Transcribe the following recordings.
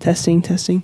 Testing, testing.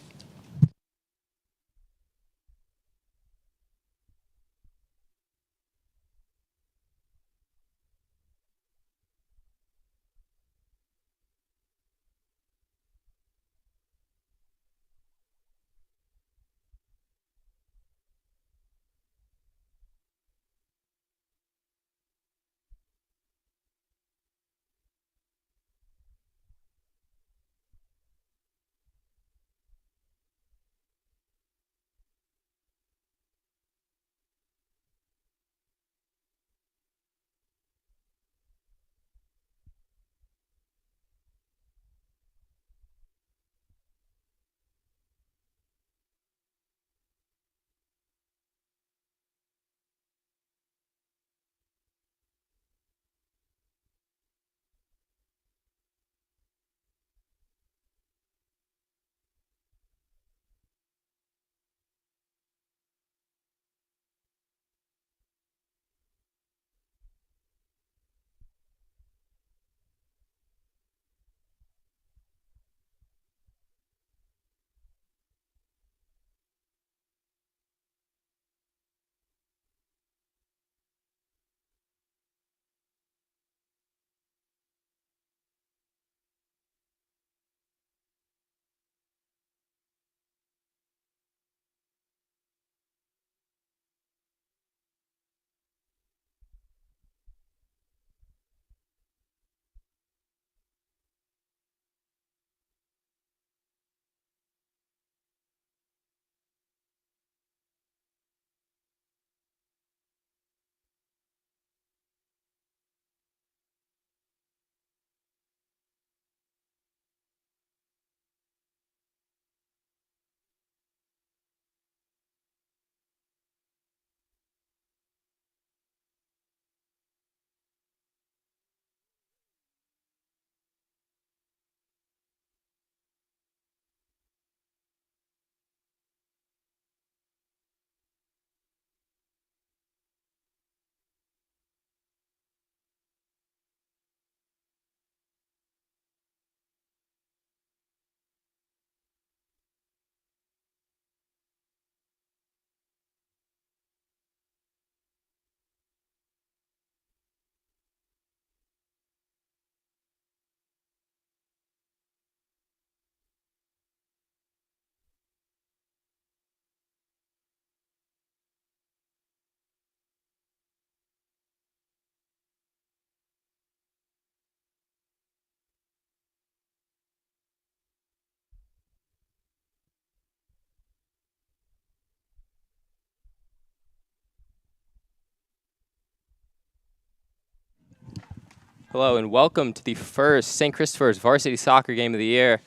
Hello and welcome to the first St. Christopher's varsity soccer game of the year.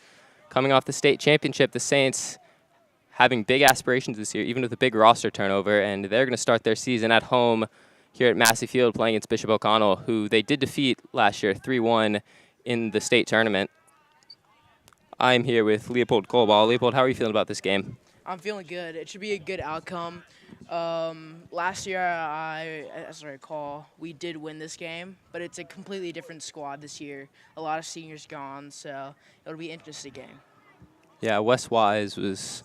Coming off the state championship, the Saints having big aspirations this year, even with a big roster turnover, and they're going to start their season at home here at Massey Field playing against Bishop O'Connell, who they did defeat last year 3-1 in the state tournament. I'm here with Leopold Colball. Leopold, how are you feeling about this game? I'm feeling good. It should be a good outcome. Last year, as I recall, we did win this game, but it's a completely different squad this year. A lot of seniors gone, so it'll be an interesting game. Yeah, Wes Wise was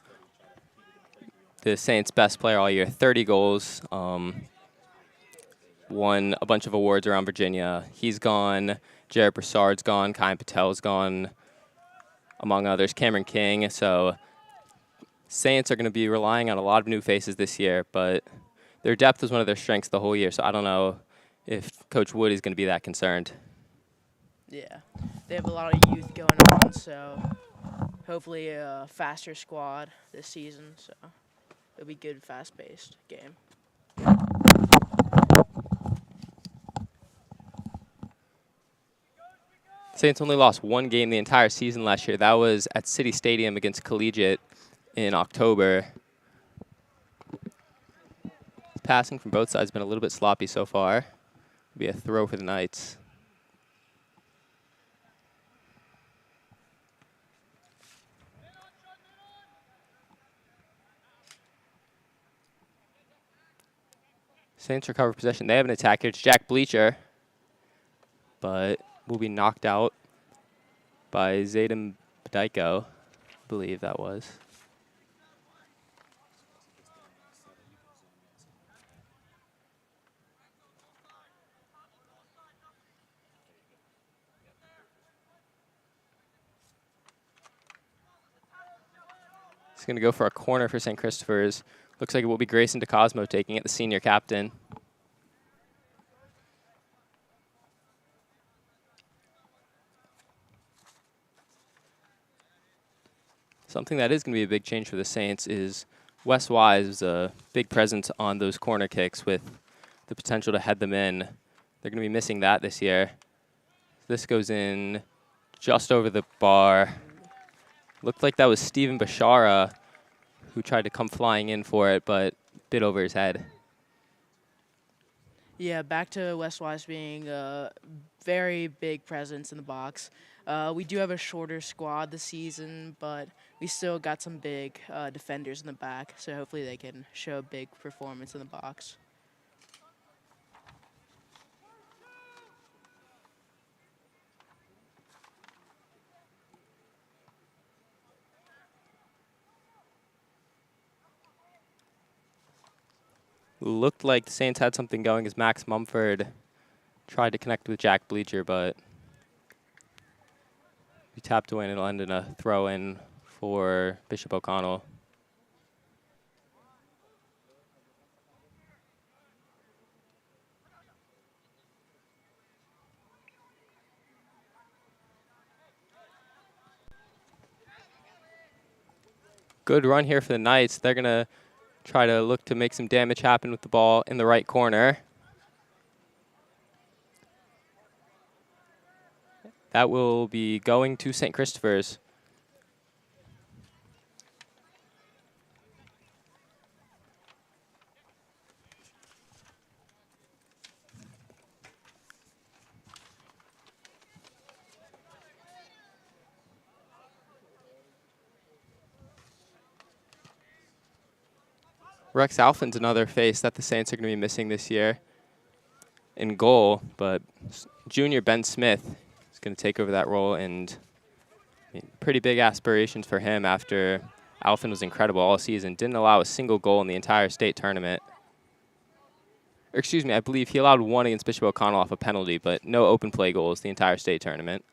the Saints' best player all year, 30 goals, won a bunch of awards around Virginia. He's gone. Jared Broussard's gone. Kyan Patel's gone, among others. Cameron King. So Saints are going to be relying on a lot of new faces this year, but their depth was one of their strengths the whole year, so I don't know if Coach Wood is going to be that concerned. Yeah, they have a lot of youth going on, so hopefully a faster squad this season. So it'll be a good, fast-paced game. Saints only lost one game the entire season last year. That was at City Stadium against Collegiate in October. Passing from both sides has been a little bit sloppy so far. It'll be a throw for the Knights. Saints recover possession. They have an attacker. It's Jack Bleacher, but will be knocked out by Zayden Bedico. I believe that was. He's going to go for a corner for St. Christopher's. Looks like it will be Grayson DeCosmo taking it, the senior captain. Something that is going to be a big change for the Saints is Wes Wise, a big presence on those corner kicks with the potential to head them in. They're going to be missing that this year. This goes in just over the bar. Looked like that was Steven Bashara who tried to come flying in for it, but bit over his head. Yeah, back to West Wise being a very big presence in the box. We do have a shorter squad this season, but we still got some big defenders in the back, so hopefully they can show a big performance in the box. Looked like the Saints had something going as Max Mumford tried to connect with Jack Bleacher, but he tapped away and it'll end in a throw-in for Bishop O'Connell. Good run here for the Knights. They're going to try to look to make some damage happen with the ball in the right corner. That will be going to St. Christopher's. Rex Alphin's another face that the Saints are going to be missing this year in goal, but junior Ben Smith is going to take over that role, and pretty big aspirations for him after Alphin was incredible all season. Didn't allow a single goal in the entire state tournament. Or excuse me, I believe he allowed one against Bishop O'Connell off a penalty, but no open play goals the entire state tournament.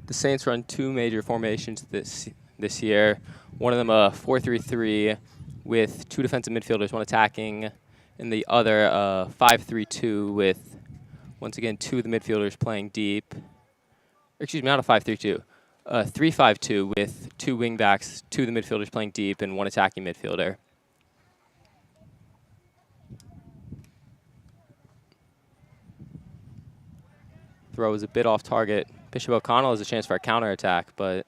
The Saints run two major formations this year. One of them a 4-3-3 with two defensive midfielders, one attacking, and the other 5-3-2 with, once again, two of the midfielders playing deep. Excuse me, not a 5-3-2. A 3-5-2 with two wingbacks, two of the midfielders playing deep, and one attacking midfielder. Throw is a bit off target. Bishop O'Connell has a chance for a counterattack, but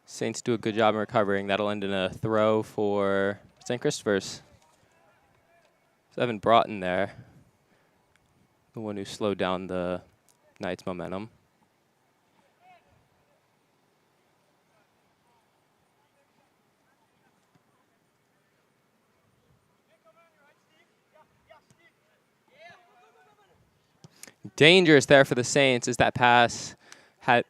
Saints do a good job in recovering. That'll end in a throw for St. Christopher's. So Evan Broughton there, the one who slowed down the Knights' momentum. Dangerous there for the Saints as that pass had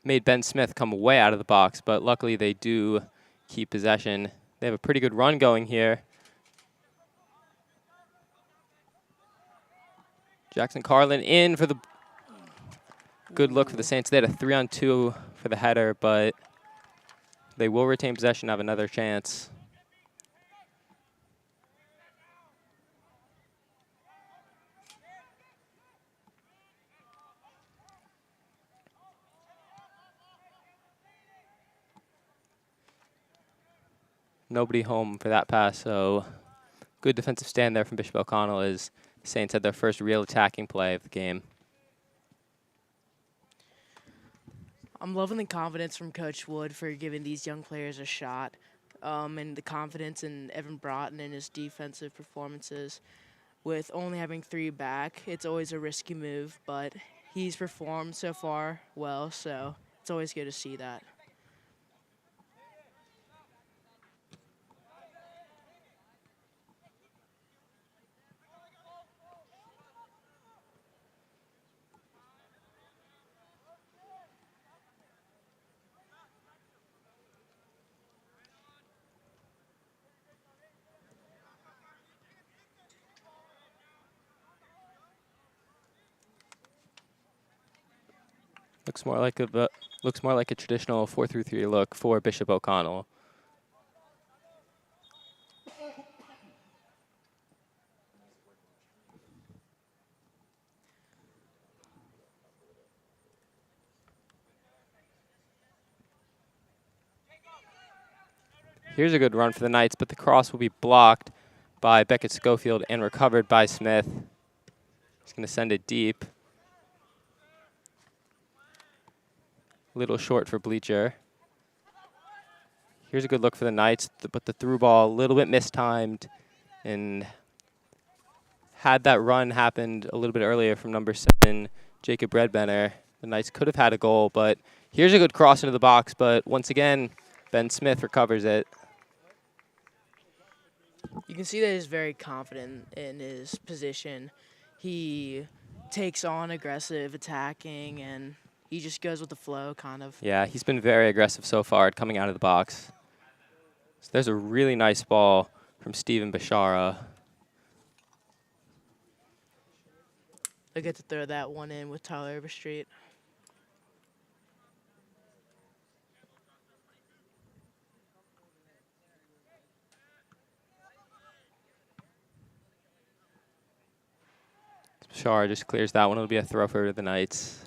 made Ben Smith come way out of the box, but luckily they do keep possession. They have a pretty good run going here. Jackson Carlin in for the good look for the Saints. They had a 3-on-2 for the header, but they will retain possession, have another chance. Nobody home for that pass, so good defensive stand there from Bishop O'Connell as the Saints had their first real attacking play of the game. I'm loving the confidence from Coach Wood for giving these young players a shot, and the confidence in Evan Broughton and his defensive performances. With only having three back, it's always a risky move, but he's performed so far well, so it's always good to see that. Looks more like a traditional 4-3 look for Bishop O'Connell. Here's a good run for the Knights, but the cross will be blocked by Beckett Schofield and recovered by Smith. He's going to send it deep. Little short for Bleacher. Here's a good look for the Knights, but the through ball a little bit mistimed. And had that run happened a little bit earlier from number 7, Jacob Redbenner, the Knights could have had a goal. But here's a good cross into the box, but once again, Ben Smith recovers it. You can see that he's very confident in his position. He takes on aggressive attacking, and he just goes with the flow, kind of. Yeah, he's been very aggressive so far at coming out of the box. So there's a really nice ball from Steven Bashara. I get to throw that one in with Tyler Overstreet. Bashara just clears that one. It'll be a throw for the Knights.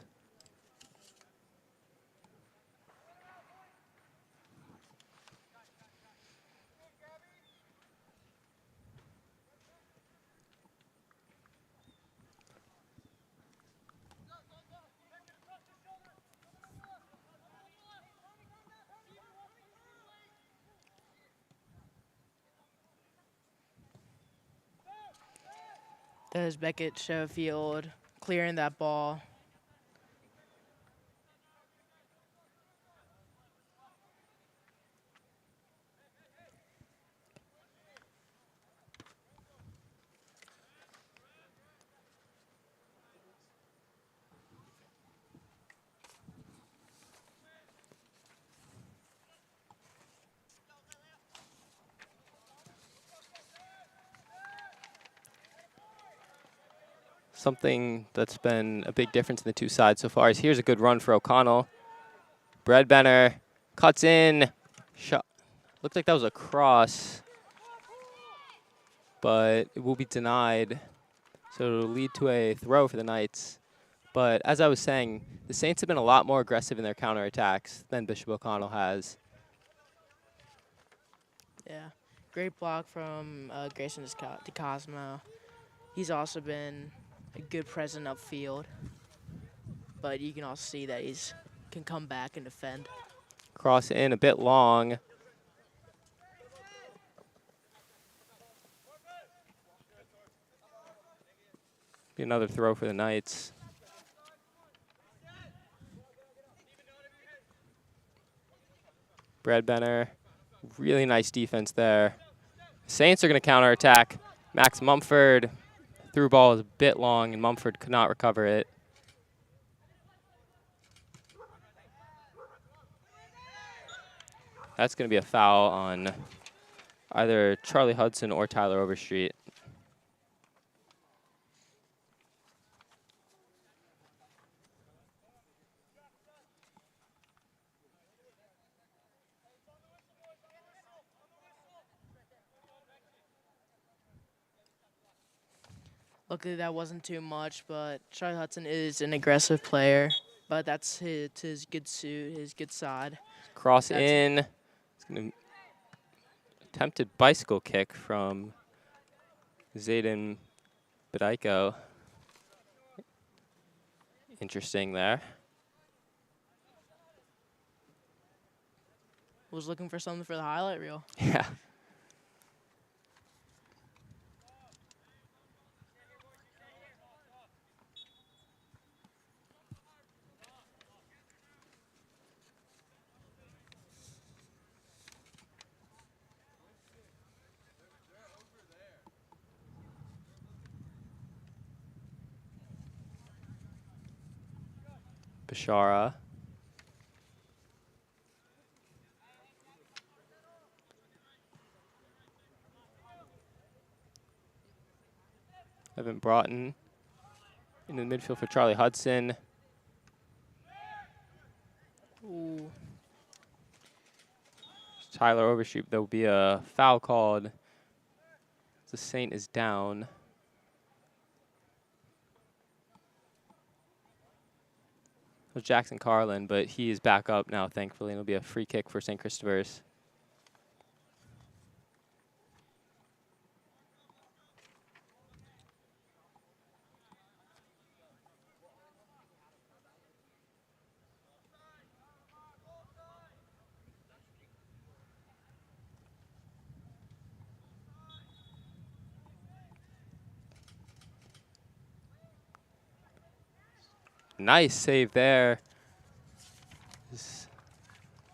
There's Beckett Schofield clearing that ball. Something that's been a big difference in the two sides so far is here's a good run for O'Connell. Bredbenner cuts in. Shot. Looked like that was a cross, but it will be denied. So it'll lead to a throw for the Knights. But as I was saying, the Saints have been a lot more aggressive in their counterattacks than Bishop O'Connell has. Yeah, great block from Grayson DeCosmo. He's also been a good presence upfield, but you can also see that he's can come back and defend. Cross in a bit long. Be another throw for the Knights. Bredbenner, really nice defense there. Saints are going to counterattack. Max Mumford, through ball is a bit long, and Mumford could not recover it. That's going to be a foul on either Charlie Hudson or Tyler Overstreet. Luckily, that wasn't too much, but Charlie Hudson is an aggressive player, but that's his good suit, his good side. Cross that's in. It's going to attempted bicycle kick from Zayden Badaiko. Interesting there. Was looking for something for the highlight reel. Yeah. Bashara. Evan Broughton in the midfield for Charlie Hudson. Ooh. Tyler Overstreet. There will be a foul called. The Saint is down. It was Jackson Carlin, but he is back up now, thankfully. It'll be a free kick for St. Christopher's. Nice save there.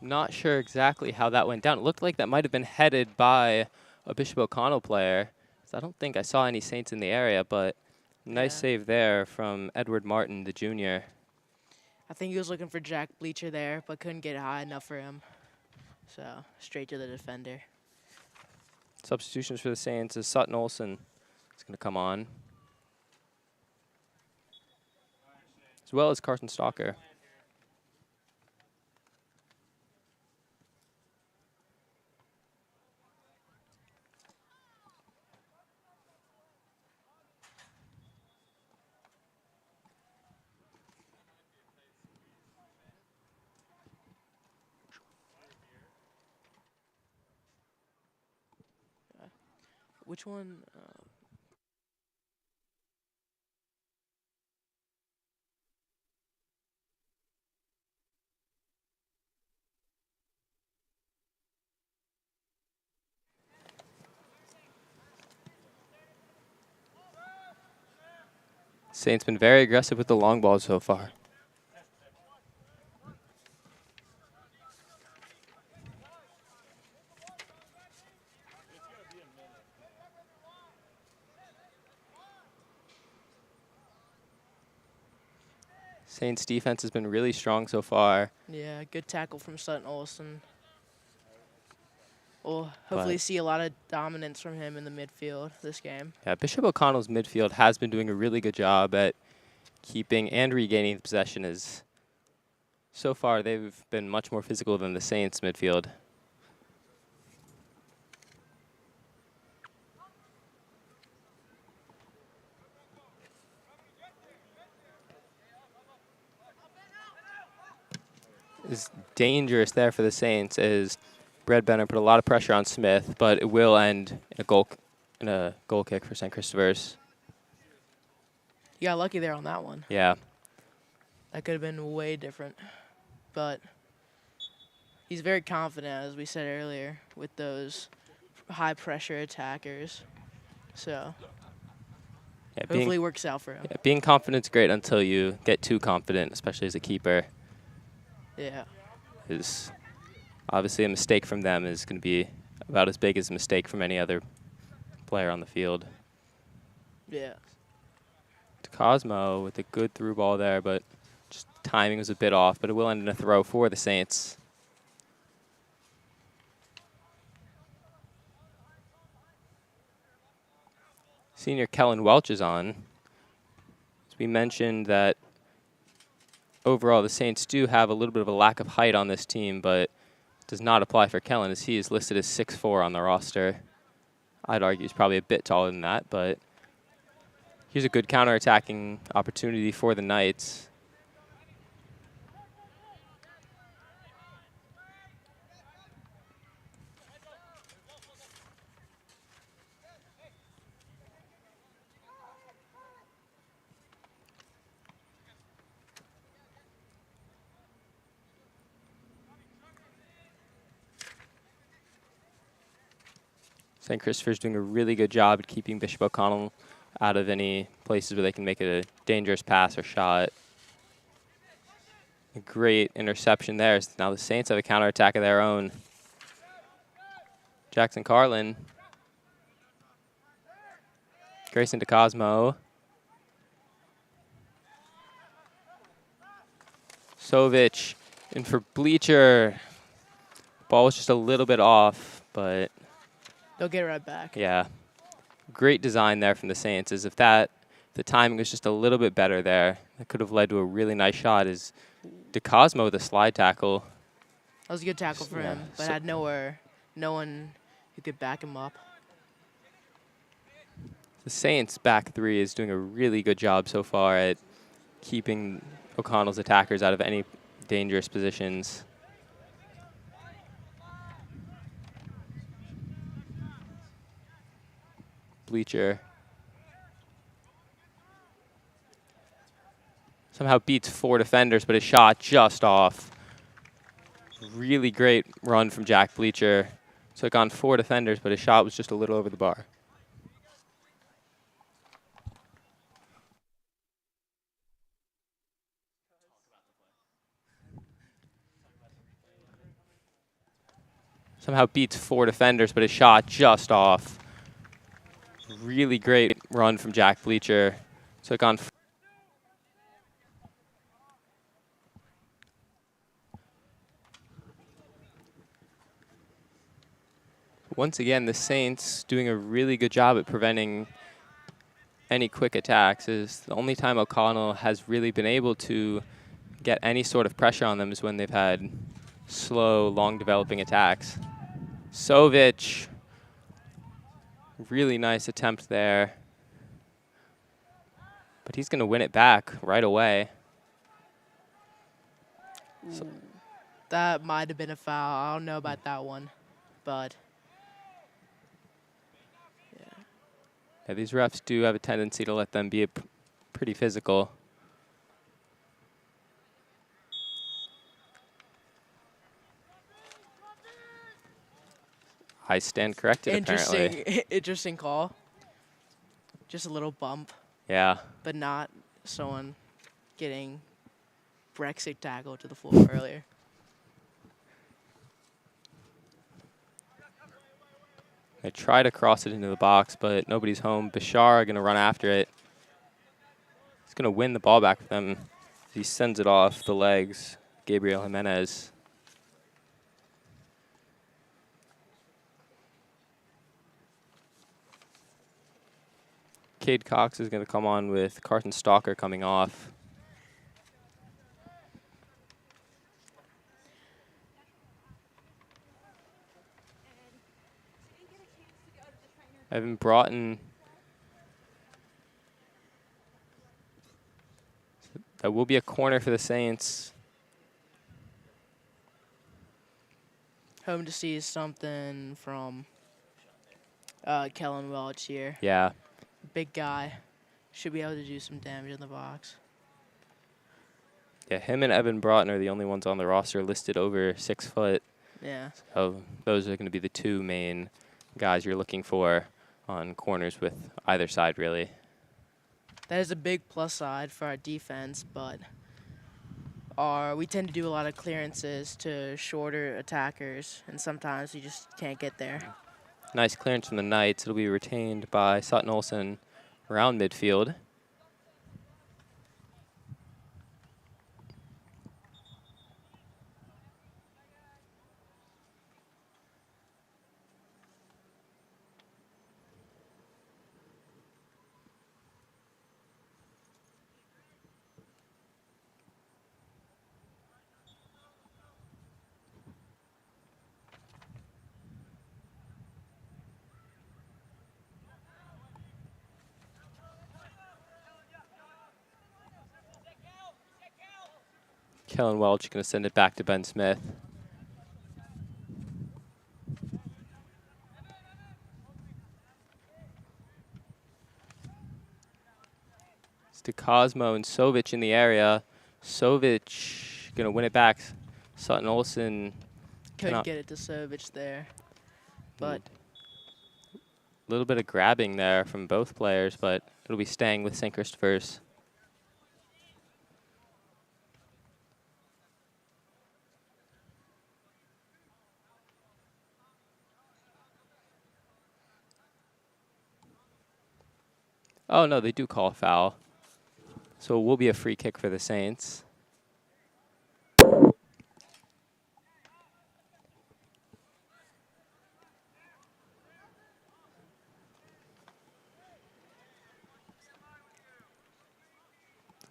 Not sure exactly how that went down. It looked like that might have been headed by a Bishop O'Connell player. So I don't think I saw any Saints in the area, but nice save there from Edward Martin, the junior. I think he was looking for Jack Bleacher there, but couldn't get high enough for him. So straight to the defender. Substitutions for the Saints is Sutton Olsen is going to come on, as well as Carson Stalker. Which one? Saints been very aggressive with the long ball so far. Saints defense has been really strong so far. Yeah, good tackle from Sutton Olsen. We'll hopefully see a lot of dominance from him in the midfield this game. Yeah, Bishop O'Connell's midfield has been doing a really good job at keeping and regaining the possession. As so far, they've been much more physical than the Saints midfield. Is dangerous there for the Saints as Brad Benner put a lot of pressure on Smith, but it will end in a goal kick for St. Christopher's. You got lucky there on that one. Yeah. That could have been way different. But he's very confident, as we said earlier, with those high-pressure attackers. So hopefully it works out for him. Yeah, being confident's great until you get too confident, especially as a keeper. Yeah. Is obviously a mistake from them is going to be about as big as a mistake from any other player on the field. Yeah. Cosmo with a good through ball there, but just timing was a bit off, but it will end in a throw for the Saints. Senior Kellen Welch is on. As we mentioned that overall the Saints do have a little bit of a lack of height on this team, but does not apply for Kellen as he is listed as 6'4" on the roster. I'd argue he's probably a bit taller than that, but here's a good counterattacking opportunity for the Knights. St. Christopher's doing a really good job at keeping Bishop O'Connell out of any places where they can make it a dangerous pass or shot. A great interception there. Now the Saints have a counterattack of their own. Jackson Carlin. Grayson DeCosmo. Sovic in for Bleacher. Ball was just a little bit off, but They'll get it right back. yeah. Great design there from the Saints. As if the timing was just a little bit better there, that could have led to a really nice shot. Is DeCosmo with a slide tackle. That was a good tackle for him, but had no one who could back him up. The Saints' back three is doing a really good job so far at keeping O'Connell's attackers out of any dangerous positions. Bleacher somehow beats 4 defenders, but his shot just off. Really great run from Jack Bleacher. Took on 4 defenders, but his shot was just a little over the bar. Somehow beats 4 defenders, but his shot just off. Really great run from Jack Bleacher. Took on once again, the Saints doing a really good job at preventing any quick attacks. Is the only time O'Connell has really been able to get any sort of pressure on them is when they've had slow, long developing attacks. Sovic, really nice attempt there. But he's going to win it back right away. So That might have been a foul. I don't know about that one, but yeah, these refs do have a tendency to let them be pretty physical. I stand corrected, apparently. Interesting call. Just a little bump, Yeah. but not someone getting Brexit tackled to the floor earlier. I try to cross it into the box, but nobody's home. Bashar going to run after it. He's going to win the ball back for them. He sends it off the legs. Gabriel Jimenez. Cade Cox is going to come on with Carson Stalker coming off. Evan Broughton. That will be a corner for the Saints. Home to see something from Kellen Welch here. Yeah. Big guy. Should be able to do some damage in the box. Yeah, him and Evan Broughton are the only ones on the roster listed over 6 foot. Yeah. So those are going to be the 2 main guys you're looking for on corners with either side, really. That is a big plus side for our defense, but we tend to do a lot of clearances to shorter attackers, and sometimes we just can't get there. Nice clearance from the Knights. It'll be retained by Sutton Olsen around midfield. Kellen Welch going to send it back to Ben Smith. It's to Cosmo and Sovic in the area. Sovic going to win it back. Sutton Olsen Couldn't get it to Sovic there, but a little bit of grabbing there from both players, but it'll be staying with St. Christopher's. Oh, no, they do call a foul. So it will be a free kick for the Saints.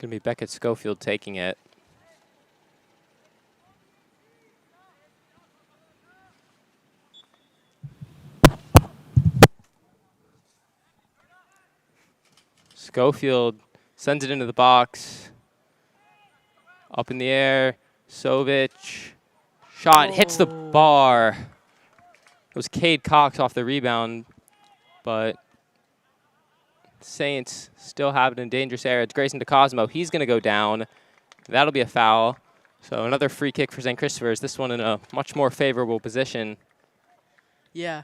going to be Beckett Schofield taking it. Schofield sends it into the box. Up in the air. Sovic. Shot hits the bar. It was Cade Cox off the rebound, but Saints still have it in dangerous area. It's Grayson DeCosmo. He's going to go down. That'll be a foul. So another free kick for St. Christopher's, this one in a much more favorable position. Yeah.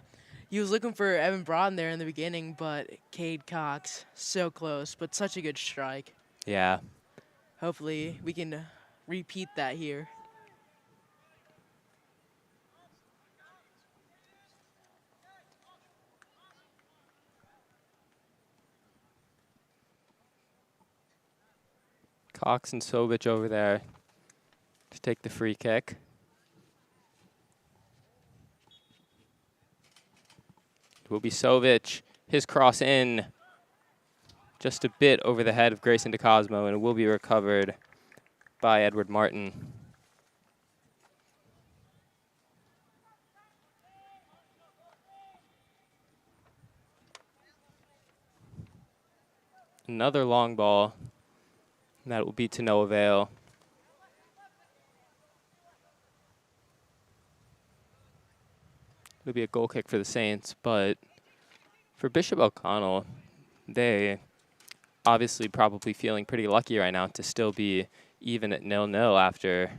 He was looking for Evan Broughton there in the beginning, but Cade Cox, so close, but such a good strike. Yeah. Hopefully we can repeat that here. Cox and Sovic over there to take the free kick. It will be Sovic. His cross in just a bit over the head of Grayson DeCosmo, and it will be recovered by Edward Martin. Another long ball. And that will be to no avail. It'll be a goal kick for the Saints, but for Bishop O'Connell, they obviously probably feeling pretty lucky right now to still be even at 0-0 after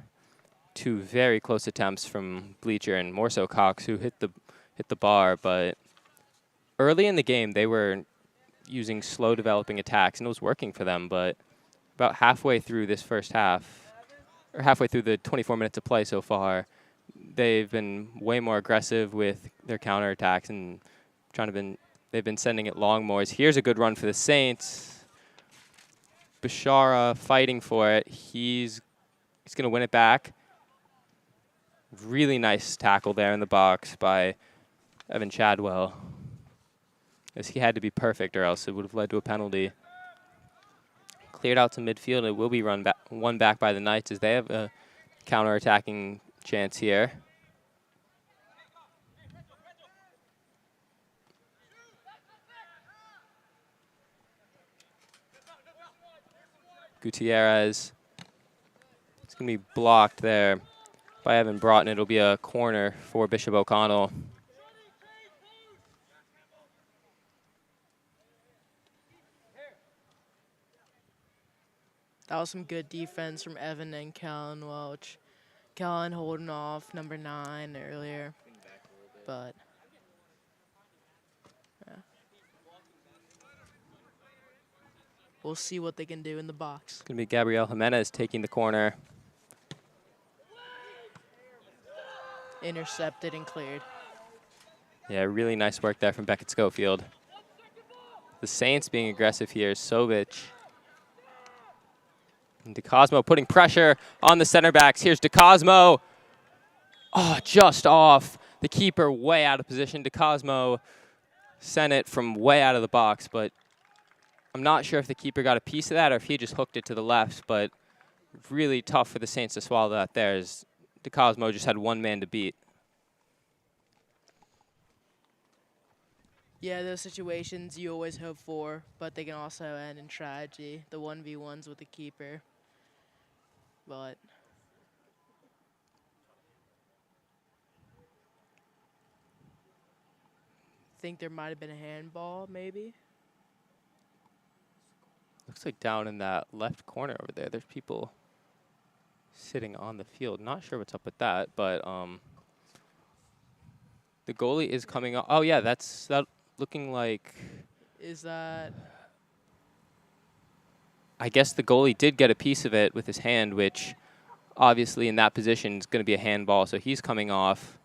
two very close attempts from Bleacher and more so Cox, who hit the bar. But early in the game, they were using slow developing attacks, and it was working for them. But about halfway through this first half, or halfway through the 24 minutes of play so far, they've been way more aggressive with their counterattacks and they've been sending it long more. Here's a good run for the Saints. Bashara fighting for it. He's going to win it back. Really nice tackle there in the box by Evan Chadwell, as he had to be perfect or else it would have led to a penalty. Cleared out to midfield. It will be won back by the Knights as they have a counter-attacking chance here. Gutierrez. It's going to be blocked there by Evan Broughton. It'll be a corner for Bishop O'Connell. That was some good defense from Evan and Kellen Welch. Kellen holding off number 9 earlier, but yeah. We'll see what they can do in the box. It's going to be Gabriel Jimenez taking the corner. Intercepted and cleared. Yeah, really nice work there from Beckett Schofield. The Saints being aggressive here. Sovic. And DeCosmo putting pressure on the center backs. Here's DeCosmo. Oh, just off. The keeper way out of position. DeCosmo sent it from way out of the box, but I'm not sure if the keeper got a piece of that or if he just hooked it to the left, but really tough for the Saints to swallow that there, as DeCosmo just had one man to beat. Yeah, those situations you always hope for, but they can also end in tragedy. The 1v1s with the keeper. But think there might have been a handball, maybe. Looks like down in that left corner over there, there's people sitting on the field. Not sure what's up with that, but the goalie is coming up. Oh, yeah, that's that looking like... Is that... I guess the goalie did get a piece of it with his hand, which obviously in that position is going to be a handball, so he's coming off.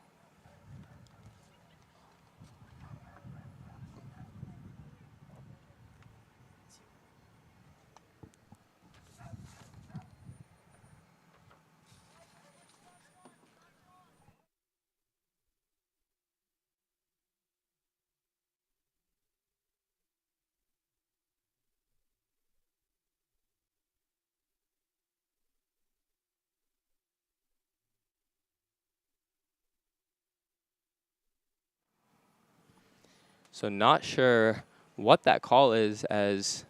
So not sure what that call is, as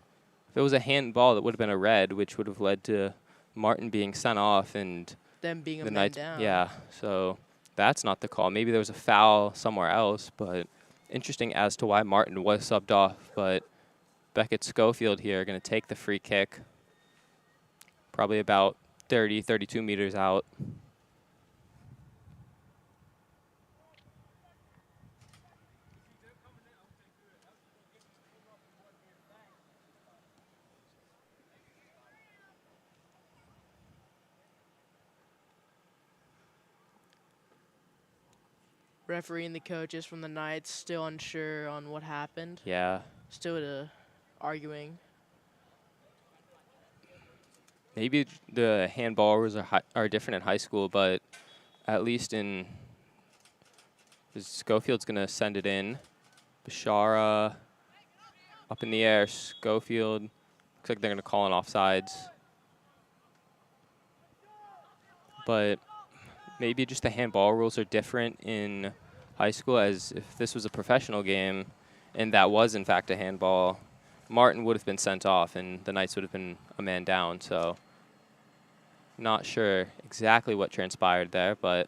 if it was a handball, that would have been a red, which would have led to Martin being sent off and Them being a the man Knights. down. Yeah, so that's not the call. Maybe there was a foul somewhere else, but interesting as to why Martin was subbed off. But Beckett Schofield here going to take the free kick, probably about 30, 32 meters out. Referee and the coaches from the Knights still unsure on what happened. Yeah. Still arguing. Maybe the handball rules are different in high school, but at least in Schofield's going to send it in. Bashara up in the air. Schofield. Looks like they're going to call an offsides. But maybe just the handball rules are different in high school, as if this was a professional game and that was, in fact, a handball, Martin would have been sent off and the Knights would have been a man down. So not sure exactly what transpired there, but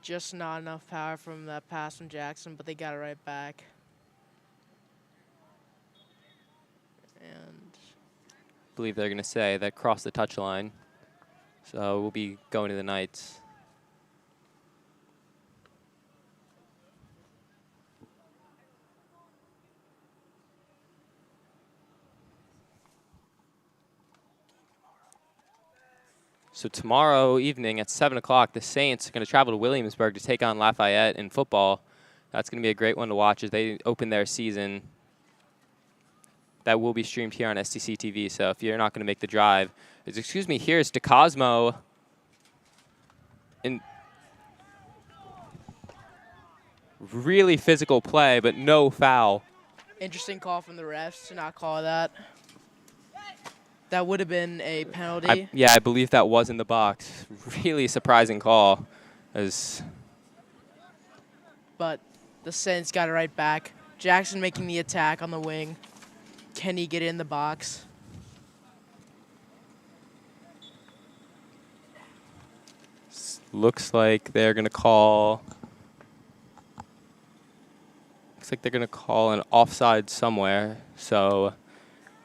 Just not enough power from that pass from Jackson, but they got it right back. And I believe they're going to say that crossed the touchline. So we'll be going to the Knights. So tomorrow evening at 7 o'clock, the Saints are going to travel to Williamsburg to take on Lafayette in football. That's going to be a great one to watch as they open their season. That will be streamed here on STC TV, so if you're not going to make the drive. Excuse me, here's DeCosmo. In really physical play, but no foul. interesting call from the refs to not call that. That would have been a penalty. I believe that was in the box. Really surprising call. But the Saints got it right back. Jackson making the attack on the wing. Can he get in the box? Looks like they're going to call. Looks like they're going to call an offside somewhere. So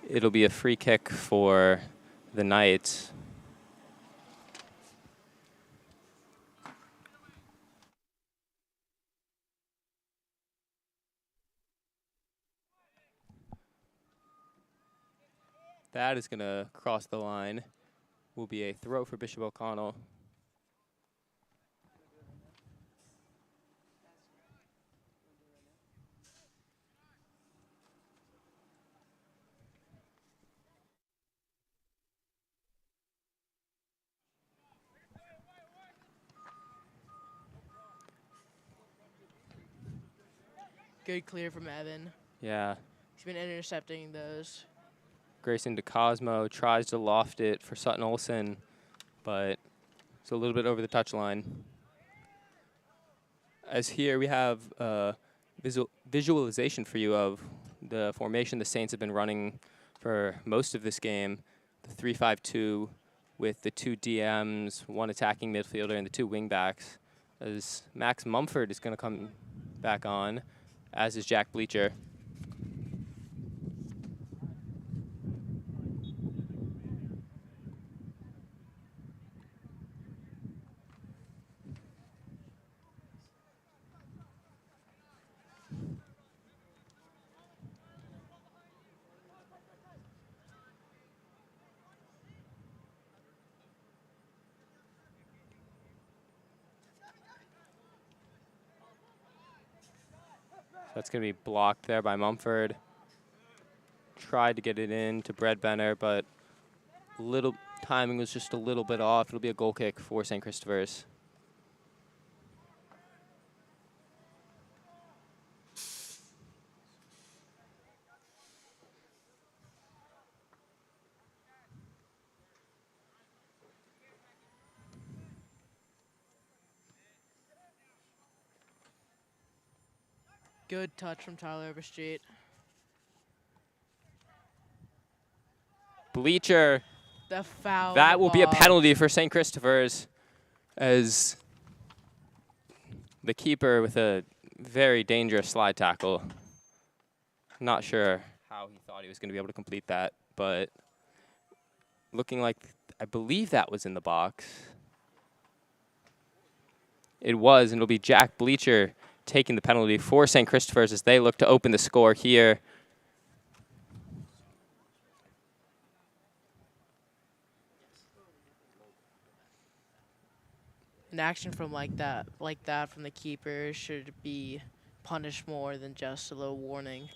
it'll be a free kick for the Knights. That is going to cross the line. Will be a throw for Bishop O'Connell. Good clear from Evan. Yeah. He's been intercepting those. Grayson DeCosmo tries to loft it for Sutton Olsen, but it's a little bit over the touchline. As here we have visualization for you of the formation the Saints have been running for most of this game, the 3-5-2 with the 2 DMs, 1 attacking midfielder, and the 2 wingbacks. As Max Mumford is going to come back on, as is Jack Bleacher. That's going to be blocked there by Mumford. Tried to get it in to Brett Benner, but timing was just a little bit off. It'll be a goal kick for St. Christopher's. Good touch from Tyler Overstreet. Bleacher. The foul. That will be a penalty for St. Christopher's, as the keeper with a very dangerous slide tackle. Not sure how he thought he was going to be able to complete that, but looking like, I believe that was in the box. It was, and it'll be Jack Bleacher taking the penalty for St. Christopher's as they look to open the score here. An action from like that from the keeper should be punished more than just a little warning.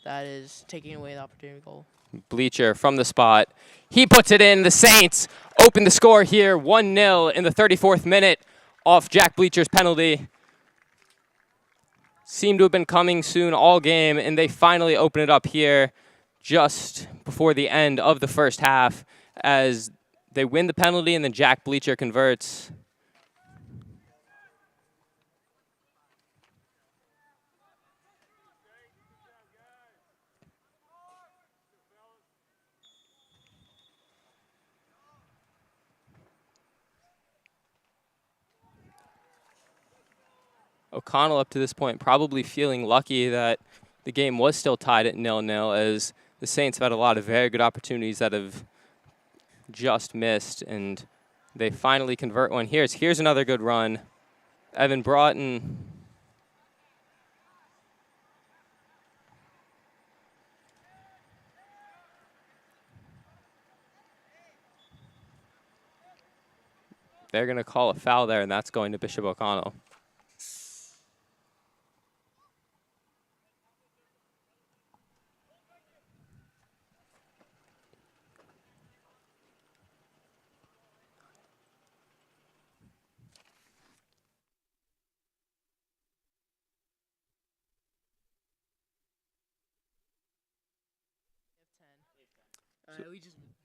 That is taking away the opportunity goal. Bleacher from the spot. He puts it in. The Saints open the score here, 1-0 in the 34th minute off Jack Bleacher's penalty. Seemed to have been coming soon all game, and they finally open it up here just before the end of the first half as they win the penalty and then Jack Bleacher converts. O'Connell up to this point probably feeling lucky that the game was still tied at 0-0 as the Saints have had a lot of very good opportunities that have just missed, and they finally convert one. Here's another good run. Evan Broughton. They're going to call a foul there, and that's going to Bishop O'Connell.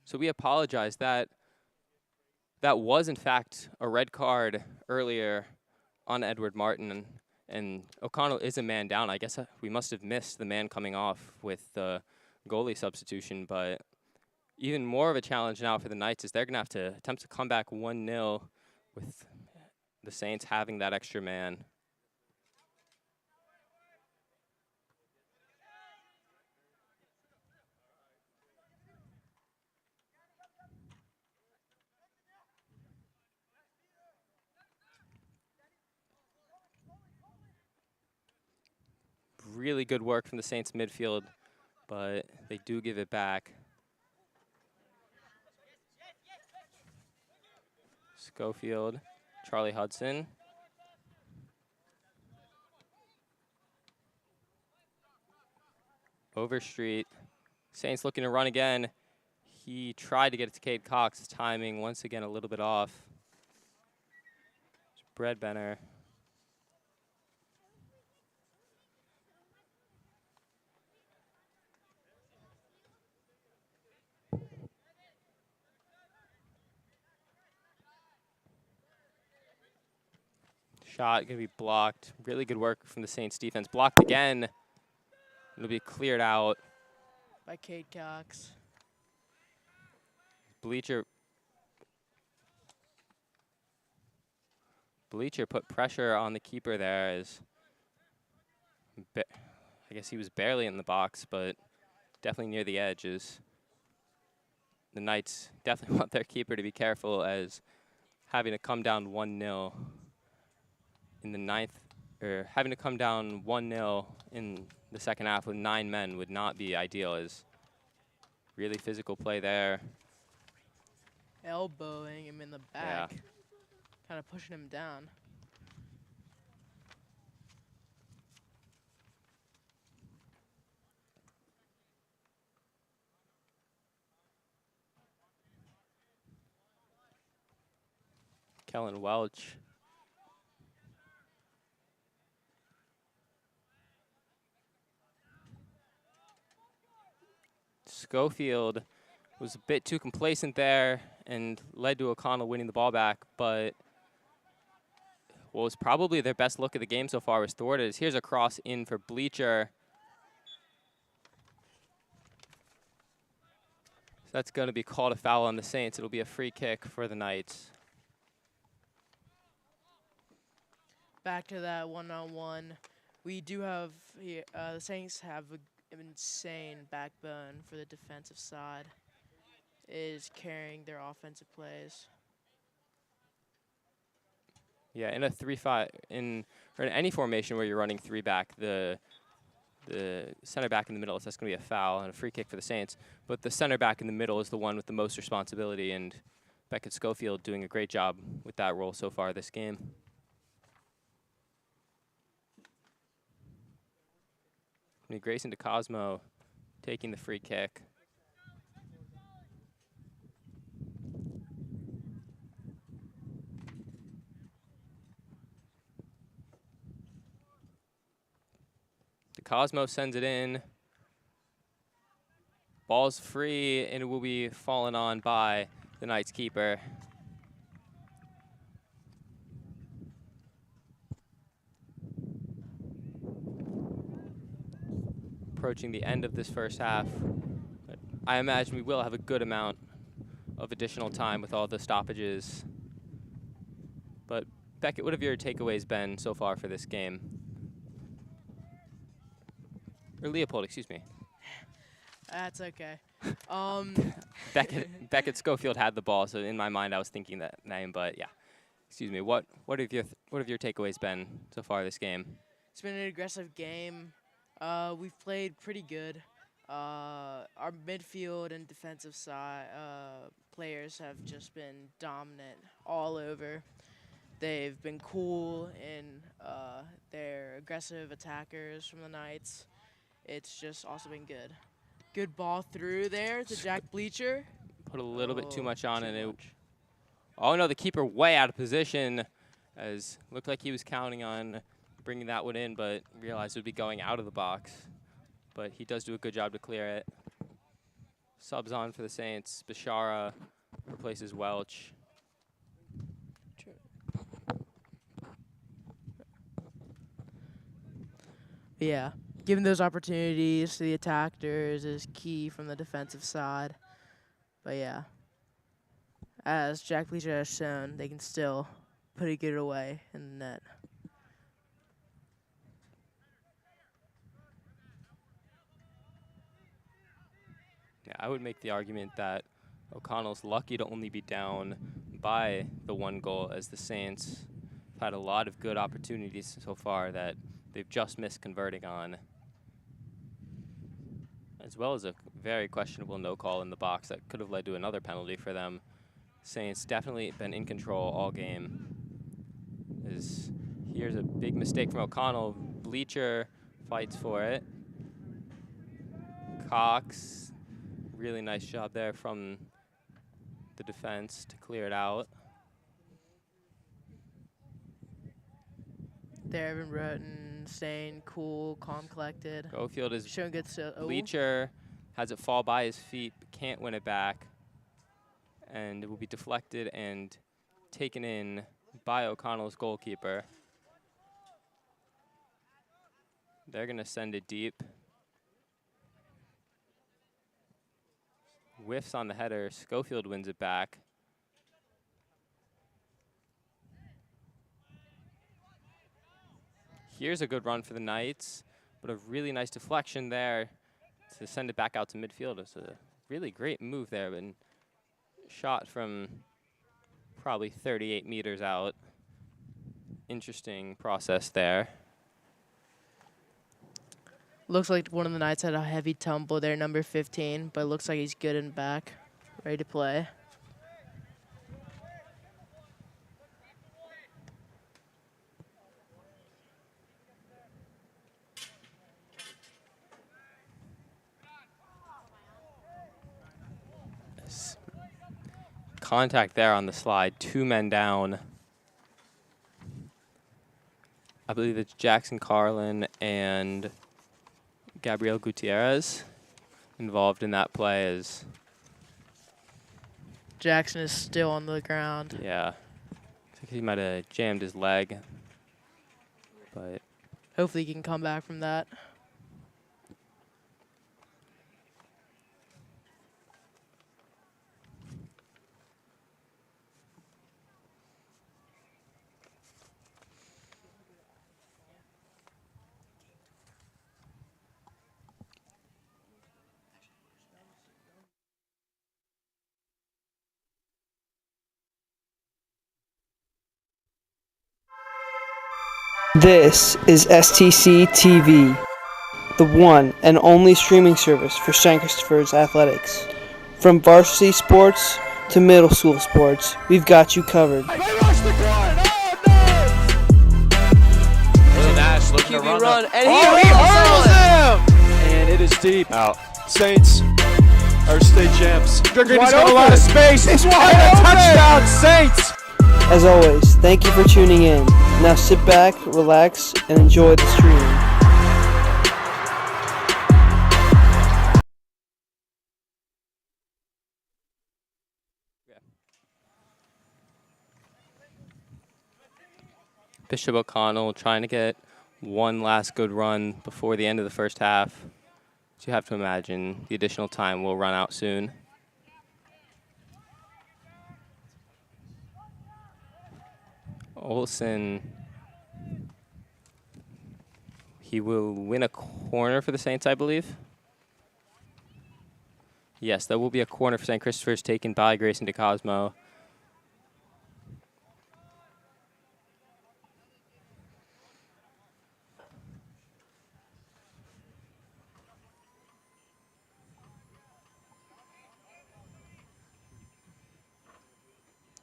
So we apologize. That was, in fact, a red card earlier on Edward Martin, and O'Connell is a man down. I guess we must have missed the man coming off with the goalie substitution, but even more of a challenge now for the Knights is they're going to have to attempt to come back 1-0 with the Saints having that extra man. Really good work from the Saints midfield, but they do give it back. Schofield, Charlie Hudson. Overstreet. Saints looking to run again. He tried to get it to Cade Cox. His timing once again a little bit off. Brad Benner. Shot going to be blocked. Really good work from the Saints defense. Blocked again. It'll be cleared out. By Cade Cox. Bleacher put pressure on the keeper there as I guess he was barely in the box, but definitely near the edges. The Knights definitely want their keeper to be careful as having to come down 1-0 in the ninth, or having to come down 1-0 in the second half with 9 men would not be ideal, as really physical play there. Elbowing him in the back. Yeah. Kind of pushing him down. Kellen Welch. Schofield was a bit too complacent there and led to O'Connell winning the ball back, but what was probably their best look of the game so far was thwarted. As here's a cross in for Bleacher. So that's going to be called a foul on the Saints. It'll be a free kick for the Knights. Back to that one-on-one. We do have here, the Saints have an insane backbone for the defensive side. Is carrying their offensive plays. Yeah, in a 3-5, or in any formation where you're running 3-back, the center back in the middle, that's going to be a foul and a free kick for the Saints. But the center back in the middle is the one with the most responsibility, and Beckett Schofield doing a great job with that role so far this game. Grayson DeCosmo taking the free kick. DeCosmo sends it in. Ball's free, and it will be fallen on by the Knights keeper. Approaching the end of this first half. But I imagine we will have a good amount of additional time with all the stoppages. But Beckett, what have your takeaways been so far for this game? Or Leopold, excuse me. That's okay. Beckett Schofield had the ball, so in my mind I was thinking that name, but yeah. Excuse me. What have your takeaways been so far this game? It's been an aggressive game. We've played pretty good. Our midfield and defensive side players have just been dominant all over. They've been cool in their aggressive attackers from the Knights. It's just also been good. Good ball through there to Jack Bleacher. Put a little bit too much on it. Oh no, the keeper way out of position, as looked like he was counting on bringing that one in, but realized it would be going out of the box. But he does do a good job to clear it. Subs on for the Saints. Bashara replaces Welch. Yeah, giving those opportunities to the attackers is key from the defensive side. But yeah, as Jack Bleacher has shown, they can still put it good away in the net. Yeah, I would make the argument that O'Connell's lucky to only be down by the one goal, as the Saints have had a lot of good opportunities so far that they've just missed converting on, as well as a very questionable no call in the box that could have led to another penalty for them. Saints definitely been in control all game. Here's a big mistake from O'Connell. Bleacher fights for it. Cox, really nice job there from the defense to clear it out. There, Evan Roten staying cool, calm, collected. Schofield is showing good. Bleacher has it fall by his feet, but can't win it back. And it will be deflected and taken in by O'Connell's goalkeeper. They're going to send it deep. Whiffs on the header. Schofield wins it back. Here's a good run for the Knights, but a really nice deflection there to send it back out to midfield. It's a really great move there, and shot from probably 38 meters out. Interesting process there. Looks like one of the Knights had a heavy tumble there, number 15, but it looks like he's good and back, ready to play. Contact there on the slide, 2 men down. I believe it's Jackson Carlin and Gabriel Gutierrez involved in that play. As Jackson is still on the ground. yeah, I think he might have jammed his leg. but hopefully he can come back from that. This is STC TV, the one and only streaming service for St. Christopher's athletics. From varsity sports to middle school sports, we've got you covered. They rush the court! Oh, no! Nash looking to run. And he hurls him! And it is deep. Out. Saints are state champs. He's got a lot of space. He's wide open! Touchdown, Saints! As always, thank you for tuning in. Now sit back, relax, and enjoy the stream. Bishop O'Connell trying to get one last good run before the end of the first half. So you have to imagine the additional time will run out soon. Olsen, he will win a corner for the Saints, I believe. Yes, that will be a corner for St. Christopher's taken by Grayson DeCosmo.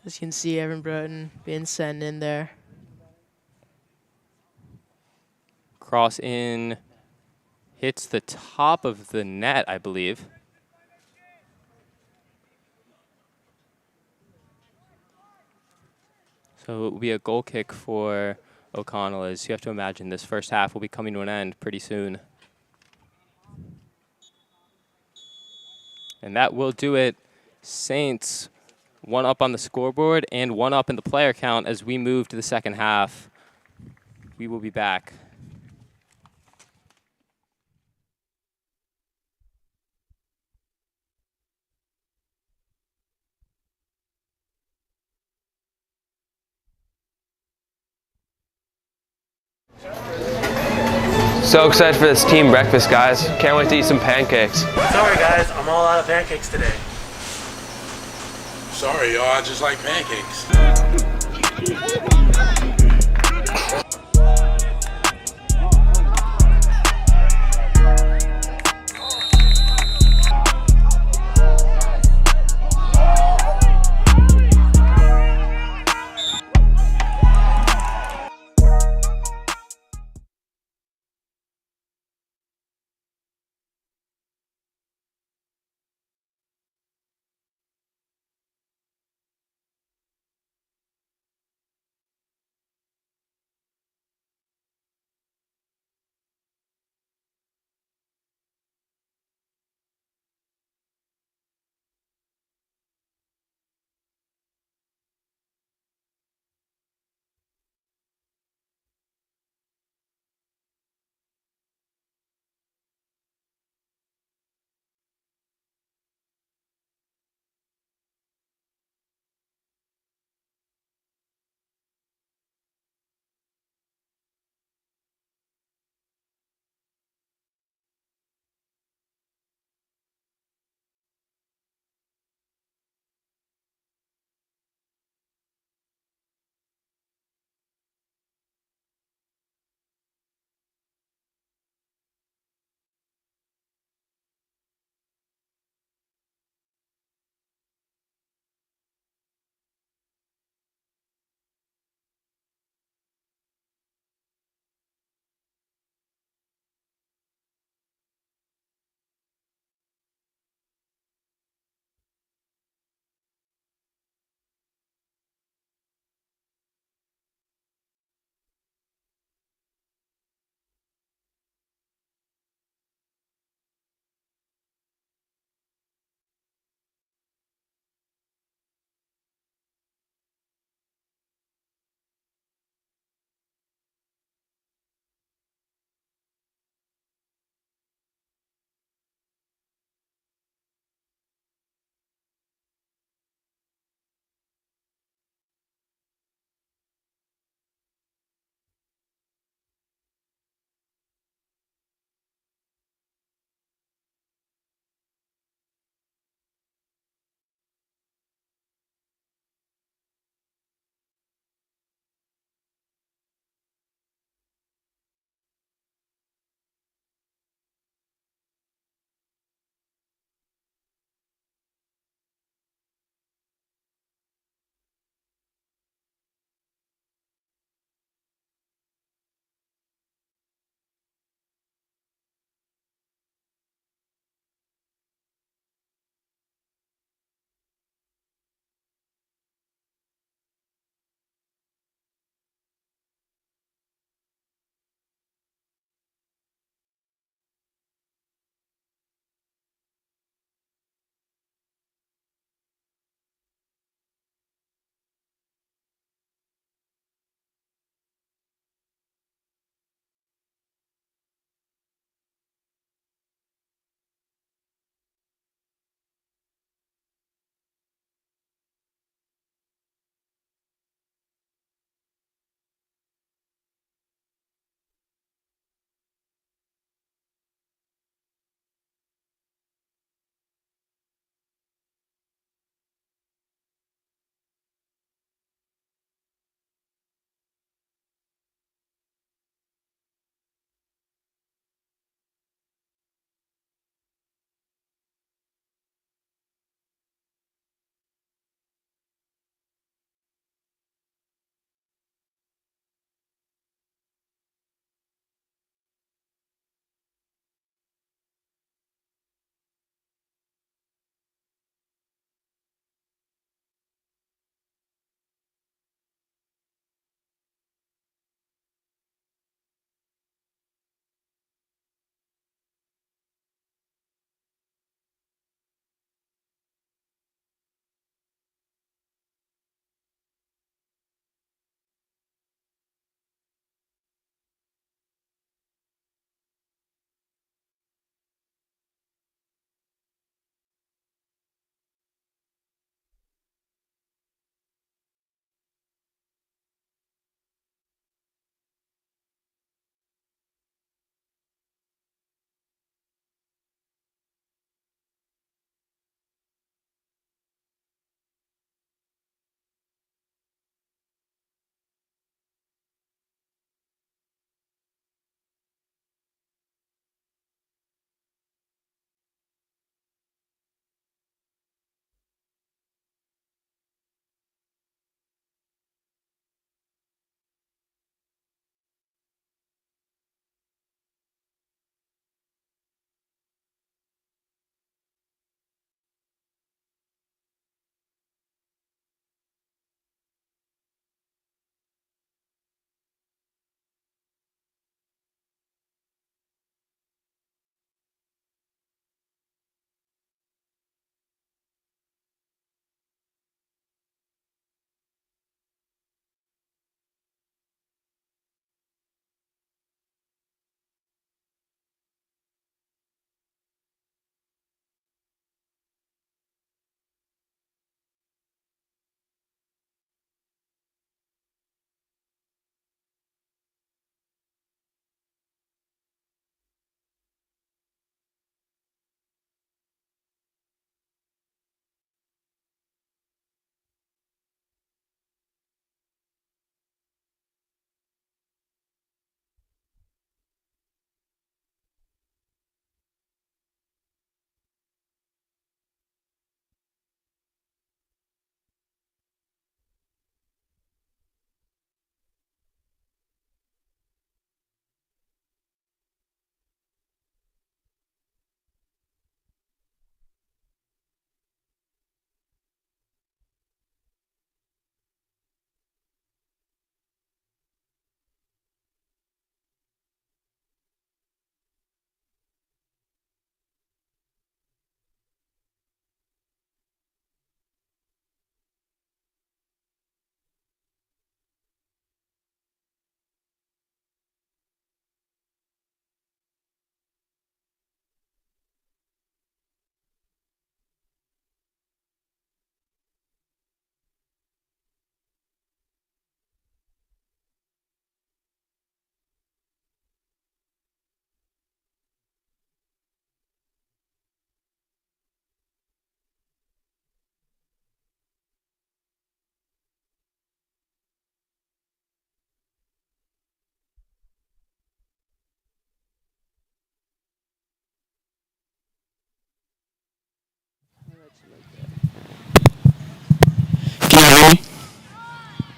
As you can see, Evan Broughton being sent in there. Cross in, hits the top of the net, I believe. So it will be a goal kick for O'Connell, as you have to imagine this first half will be coming to an end pretty soon. And that will do it. Saints, one up on the scoreboard and one up in the player count as we move to the second half. We will be back. So excited for this team breakfast, guys. Can't wait to eat some pancakes. Sorry guys, I'm all out of pancakes today. Sorry, y'all, I just like pancakes.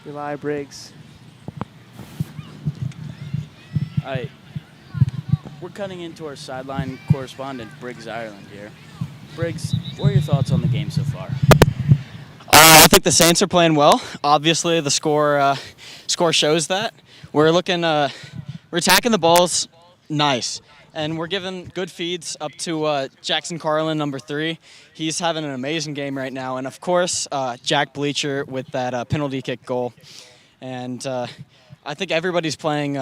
Eli Briggs. All right. We're cutting into our sideline correspondent, Briggs Ireland here. Briggs, what are your thoughts on the game so far? I think the Saints are playing well. Obviously, the score shows that. We're attacking the balls nice, and we're giving good feeds up to Jackson Carlin, number 3. He's having an amazing game right now, and of course, Jack Bleacher with that penalty kick goal. And I think everybody's playing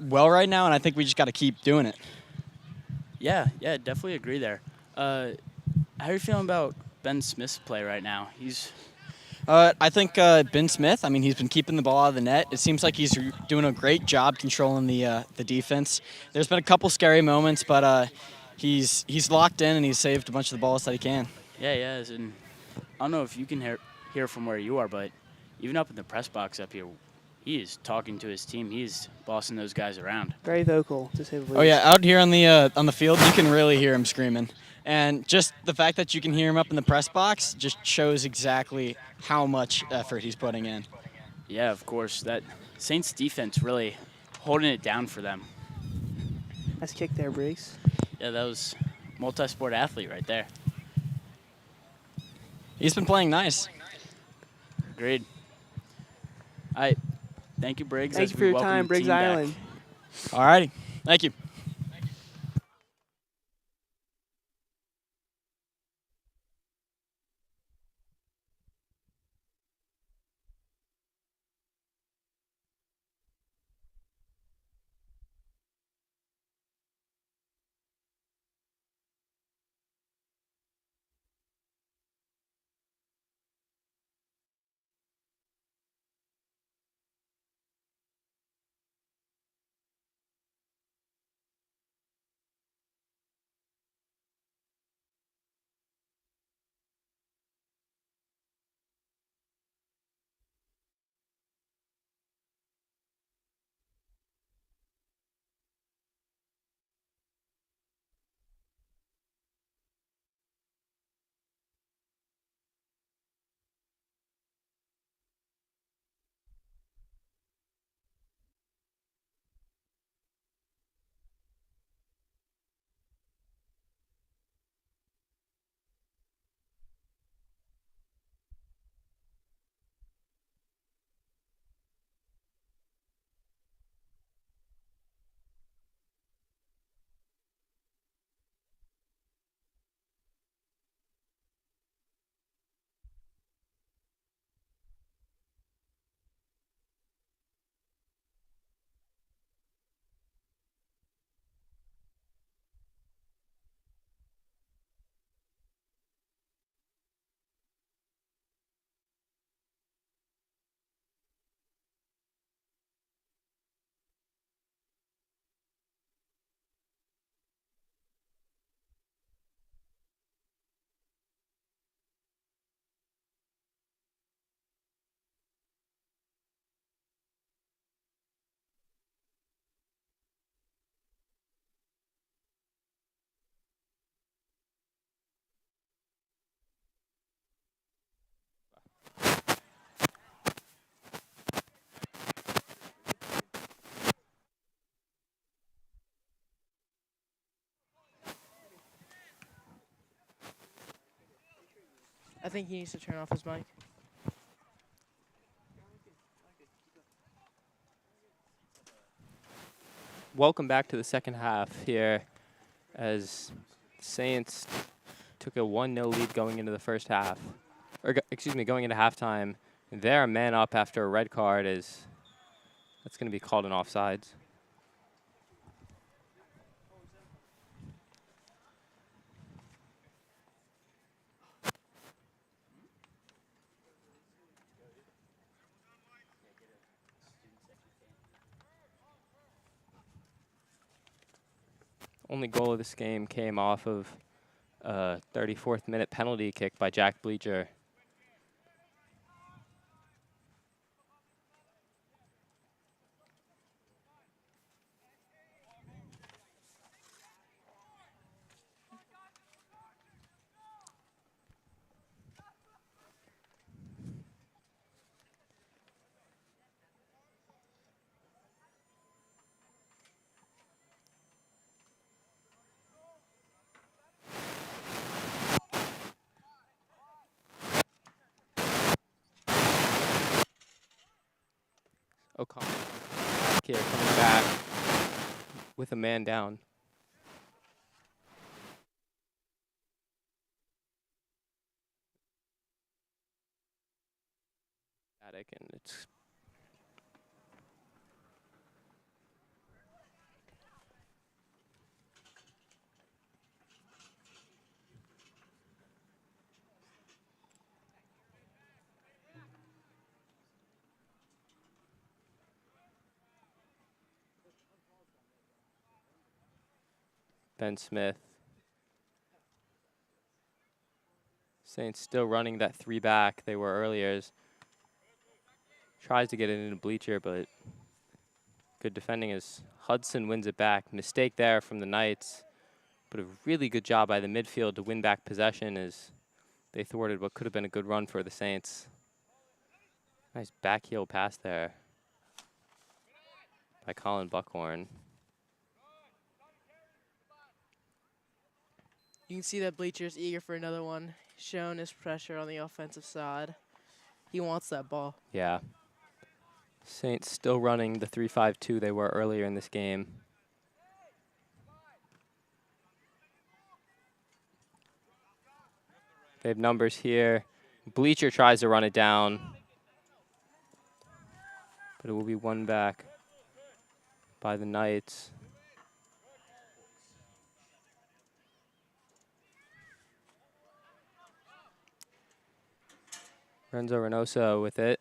well right now, and I think we just got to keep doing it. Yeah, definitely agree there. How are you feeling about Ben Smith's play right now? I think Ben Smith, he's been keeping the ball out of the net. It seems like he's doing a great job controlling the defense. There's been a couple scary moments, but he's locked in and he's saved a bunch of the balls that he can. Yeah, and I don't know if you can hear from where you are, but even up in the press box up here, he is talking to his team. He is bossing those guys around. Very vocal, to say the least. Oh yeah, out here on the field, you can really hear him screaming. And just the fact that you can hear him up in the press box just shows exactly how much effort he's putting in. Yeah, of course. That Saints defense really holding it down for them. Nice kick there, Briggs. Yeah, that was multi-sport athlete right there. He's been playing nice. Agreed. All right. Thank you, Briggs. Thank you for your time, Briggs Island. All righty. Thank you. I think he needs to turn off his mic. Welcome back to the second half here as Saints took a 1-0 lead going into the first half. Going into halftime. They're a man up after a red card that's going to be called an offsides. Only goal of this game came off of a 34th minute penalty kick by Jack Bleacher. O'Connell here coming back with a man down. And it's Ben Smith. Saints still running that 3 back they were earlier. Tries to get it into bleacher, but good defending as Hudson wins it back. Mistake there from the Knights, but a really good job by the midfield to win back possession as they thwarted what could have been a good run for the Saints. Nice back heel pass there by Colin Buckhorn. You can see that Bleacher's eager for another one, showing his pressure on the offensive side. He wants that ball. Yeah. Saints still running the 3-5-2 they were earlier in this game. They have numbers here. Bleacher tries to run it down, but it will be won back by the Knights. Renzo Reynoso with it.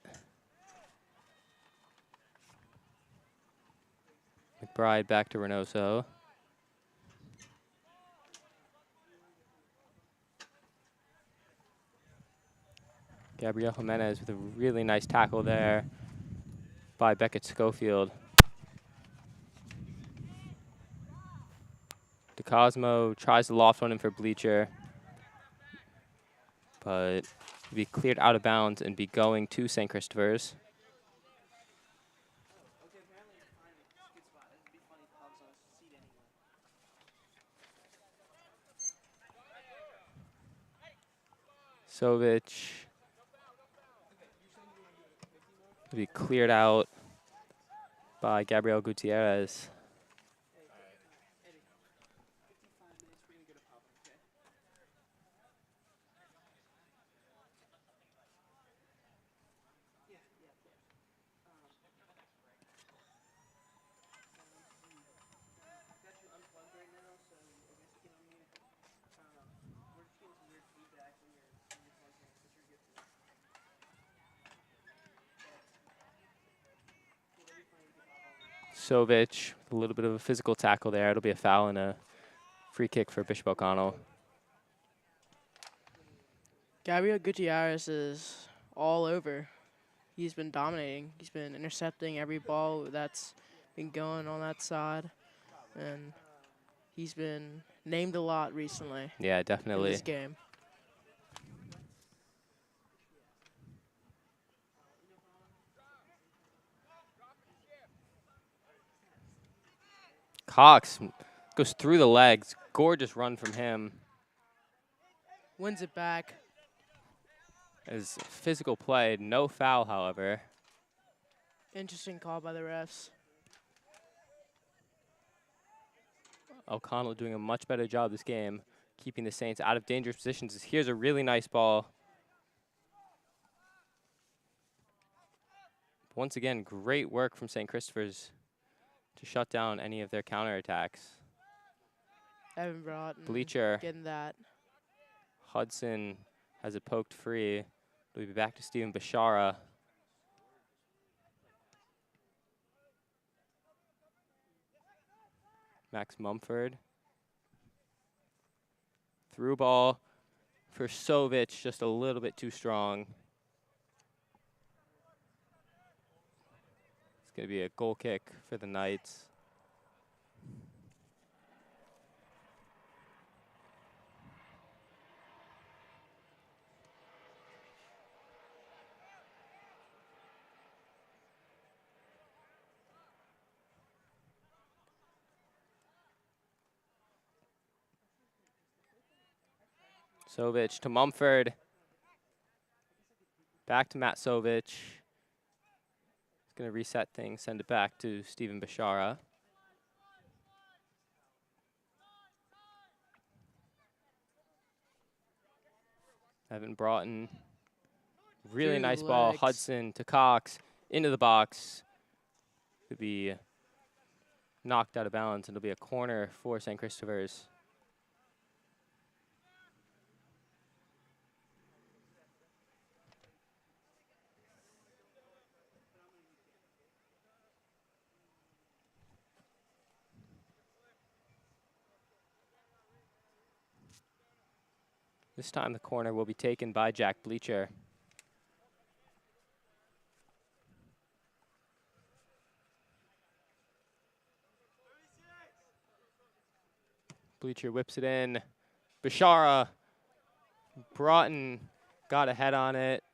McBride back to Reynoso. Gabriel Jimenez with a really nice tackle there by Beckett Schofield. DeCosmo tries to loft on him for Bleacher, but be cleared out of bounds and be going to St. Christopher's. Sovic will be cleared out by Gabriel Gutierrez. Sovic, with a little bit of a physical tackle there. It'll be a foul and a free kick for Bishop O'Connell. Gabriel Gutierrez is all over. He's been dominating. He's been intercepting every ball that's been going on that side. And he's been named a lot recently. Yeah, definitely. In this game. Cox goes through the legs. Gorgeous run from him. Wins it back. As physical play, no foul, however. Interesting call by the refs. O'Connell doing a much better job this game, keeping the Saints out of dangerous positions. Here's a really nice ball. Once again, great work from St. Christopher's to shut down any of their counterattacks. Evan Broughton Bleacher. getting that. Hudson has it poked free. We'll be back to Stephen Bashara. Max Mumford. Through ball for Sovic, just a little bit too strong. It's going to be a goal kick for the Knights. Sovic to Mumford. Back to Matt Sovic. He's Going to reset things, send it back to Steven Bashara. Evan Broughton. Really Through nice the ball. legs. Hudson to Cox. Into the box. Could be knocked out of bounds, and it'll be a corner for St. Christopher's. This time the corner will be taken by Jack Bleacher. Bleacher whips it in. Bashara. Broughton got a head on it.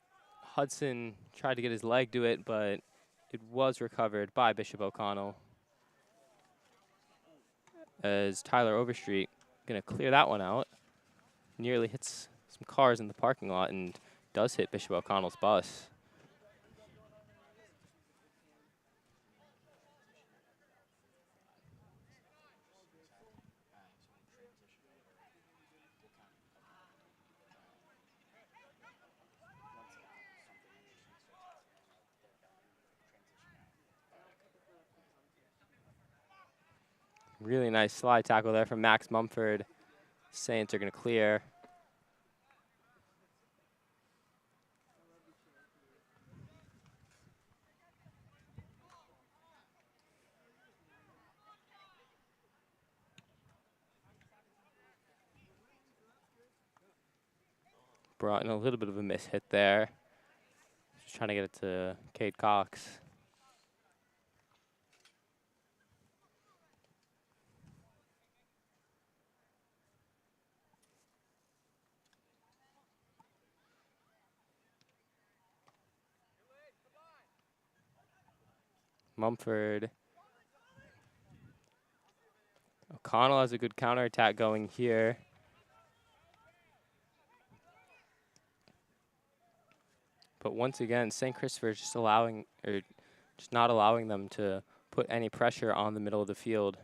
Hudson tried to get his leg to it, but it was recovered by Bishop O'Connell. As Tyler Overstreet going to clear that one out. Nearly hits some cars in the parking lot and does hit Bishop O'Connell's bus. Really nice slide tackle there from Max Mumford. Saints are going to clear. Brought in a little bit of a miss hit there. Just trying to get it to Cade Cox. Mumford. O'Connell has a good counterattack going here. But once again, St. Christopher's just not allowing them to put any pressure on the middle of the field.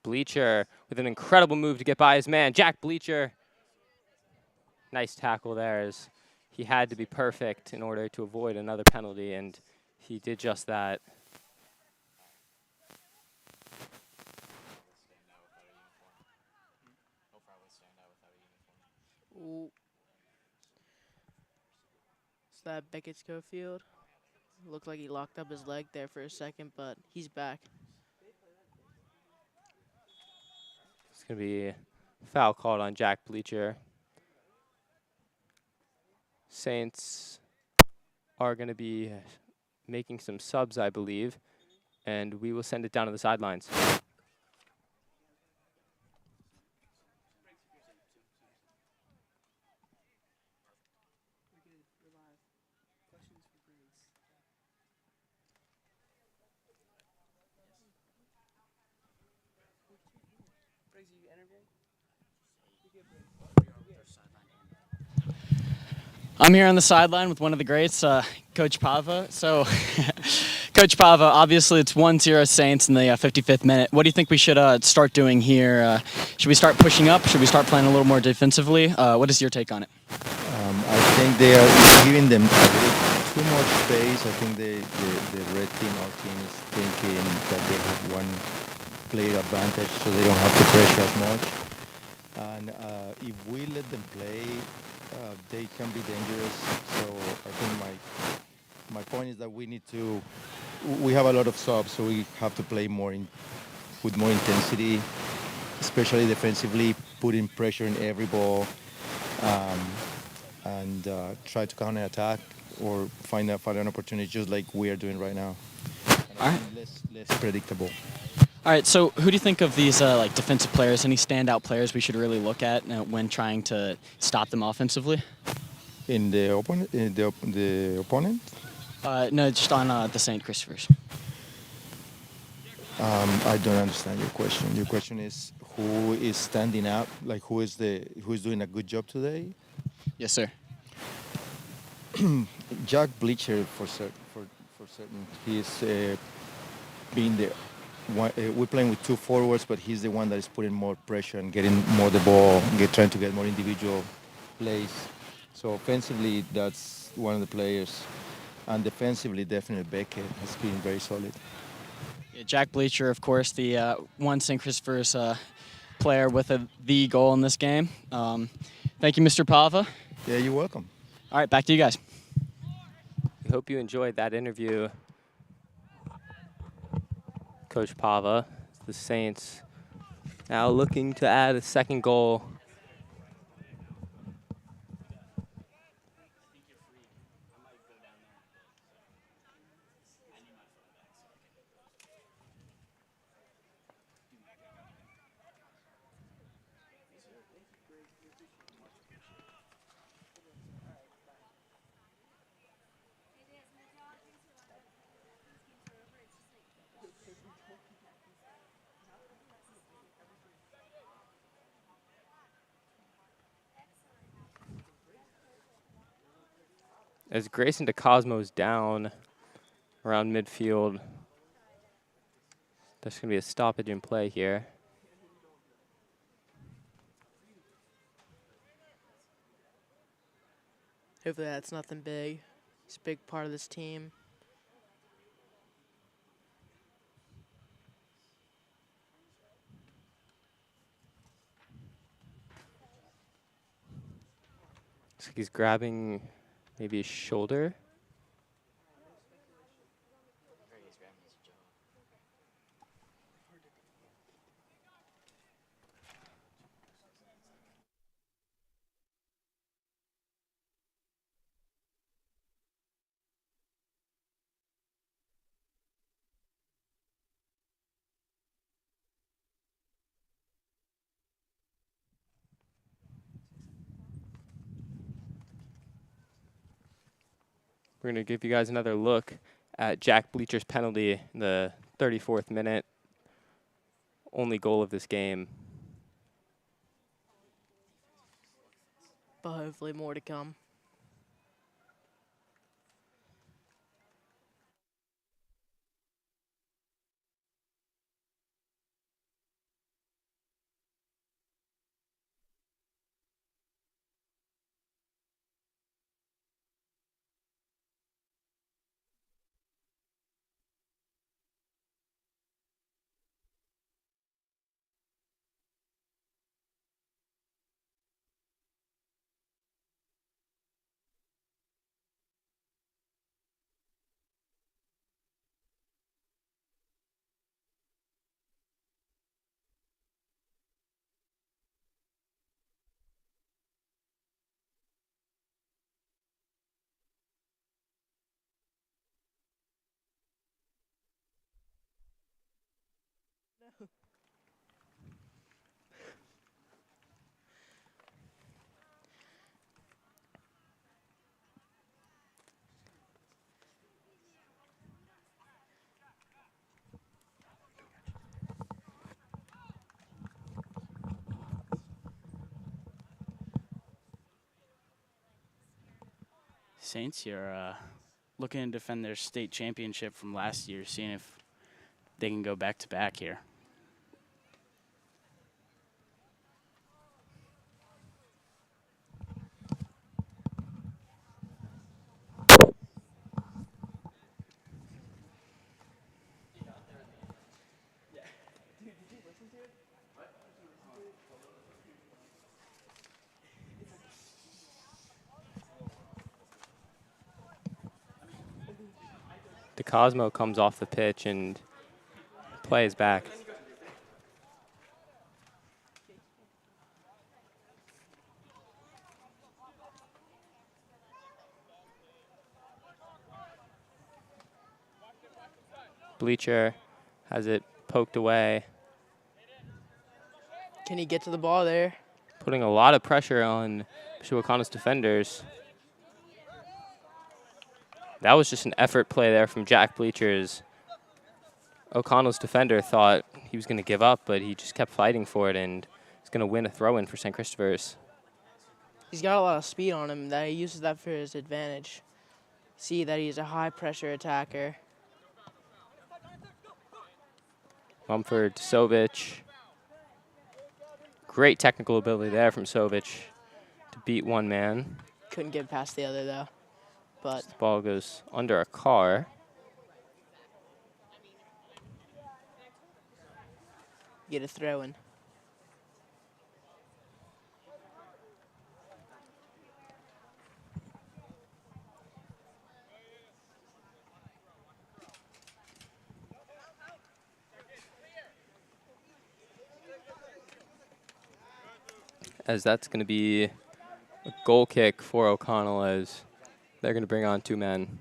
Bleacher with an incredible move to get by his man. Jack Bleacher. Nice tackle there, as he had to be perfect in order to avoid another penalty, and he did just that. Ooh. Is that Beckett Schofield? Looked like he locked up his leg there for a second, but he's back. It's going to be a foul called on Jack Bleacher. Saints are going to be making some subs, I believe, and we will send it down to the sidelines. I'm here on the sideline with one of the greats, Coach Pava. So, Coach Pava, obviously it's 1-0 Saints in the 55th minute. What do you think we should start doing here? Should we start pushing up? Should we start playing a little more defensively? What is your take on it? I think they are giving them a little too much space. I think the red team, our team, is thinking that they have one player advantage, so they don't have to pressure as much. And if we let them play they can be dangerous. So I think my point is that we have a lot of subs, so we have to play with more intensity, especially defensively, putting pressure in every ball, um, and try to counter attack or find an opportunity just like we are doing right now. All right. Less predictable. All right. So, who do you think of these like defensive players? Any standout players we should really look at when trying to stop them offensively? In the opponent? No, just on the St. Christopher's. I don't understand your question. Your question is who is standing out? Like who is doing a good job today? Yes, sir. Jack Bleacher for certain. He's being the one. We're playing with two forwards, but he's the one that is putting more pressure and getting more the ball, trying to get more individual plays. So offensively, that's one of the players, and defensively, definitely Beckett has been very solid. Yeah, Jack Bleacher, of course, the one St. Christopher's player with the goal in this game. Thank you, Mr. Pava. Yeah, you're welcome. All right, back to you guys. We hope you enjoyed that interview. Coach Pava, the Saints now looking to add a second goal. As Grayson DeCosmo's down around midfield, there's going to be a stoppage in play here. Hopefully that's nothing big. It's a big part of this team. Looks like he's grabbing maybe his shoulder. We're going to give you guys another look at Jack Bleacher's penalty in the 34th minute. Only goal of this game. But hopefully more to come. Saints here looking to defend their state championship from last year, seeing if they can go back-to-back here. DeCosmo comes off the pitch and play is back. Bleacher has it poked away. Can he get to the ball there? Putting a lot of pressure on Bishop O'Connell's defenders. That was just an effort play there from Jack Bleachers. O'Connell's defender thought he was going to give up, but he just kept fighting for it and is going to win a throw-in for St. Christopher's. He's got a lot of speed on him. That he uses that for his advantage. See that he's a high-pressure attacker. Mumford to Sovic. Great technical ability there from Sovic to beat one man. Couldn't get past the other, though. But the ball goes under a car. Get a throw in. As that's going to be a goal kick for O'Connell, as they're going to bring on two men.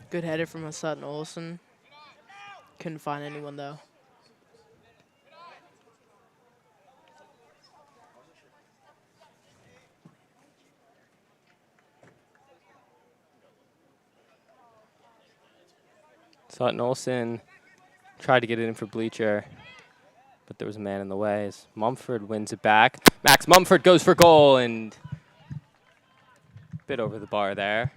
Good header from Sutton Olsen. Couldn't find anyone, though. Sutton Olsen tried to get it in for Bleacher, but there was a man in the way as Mumford wins it back. Max Mumford goes for goal and a bit over the bar there.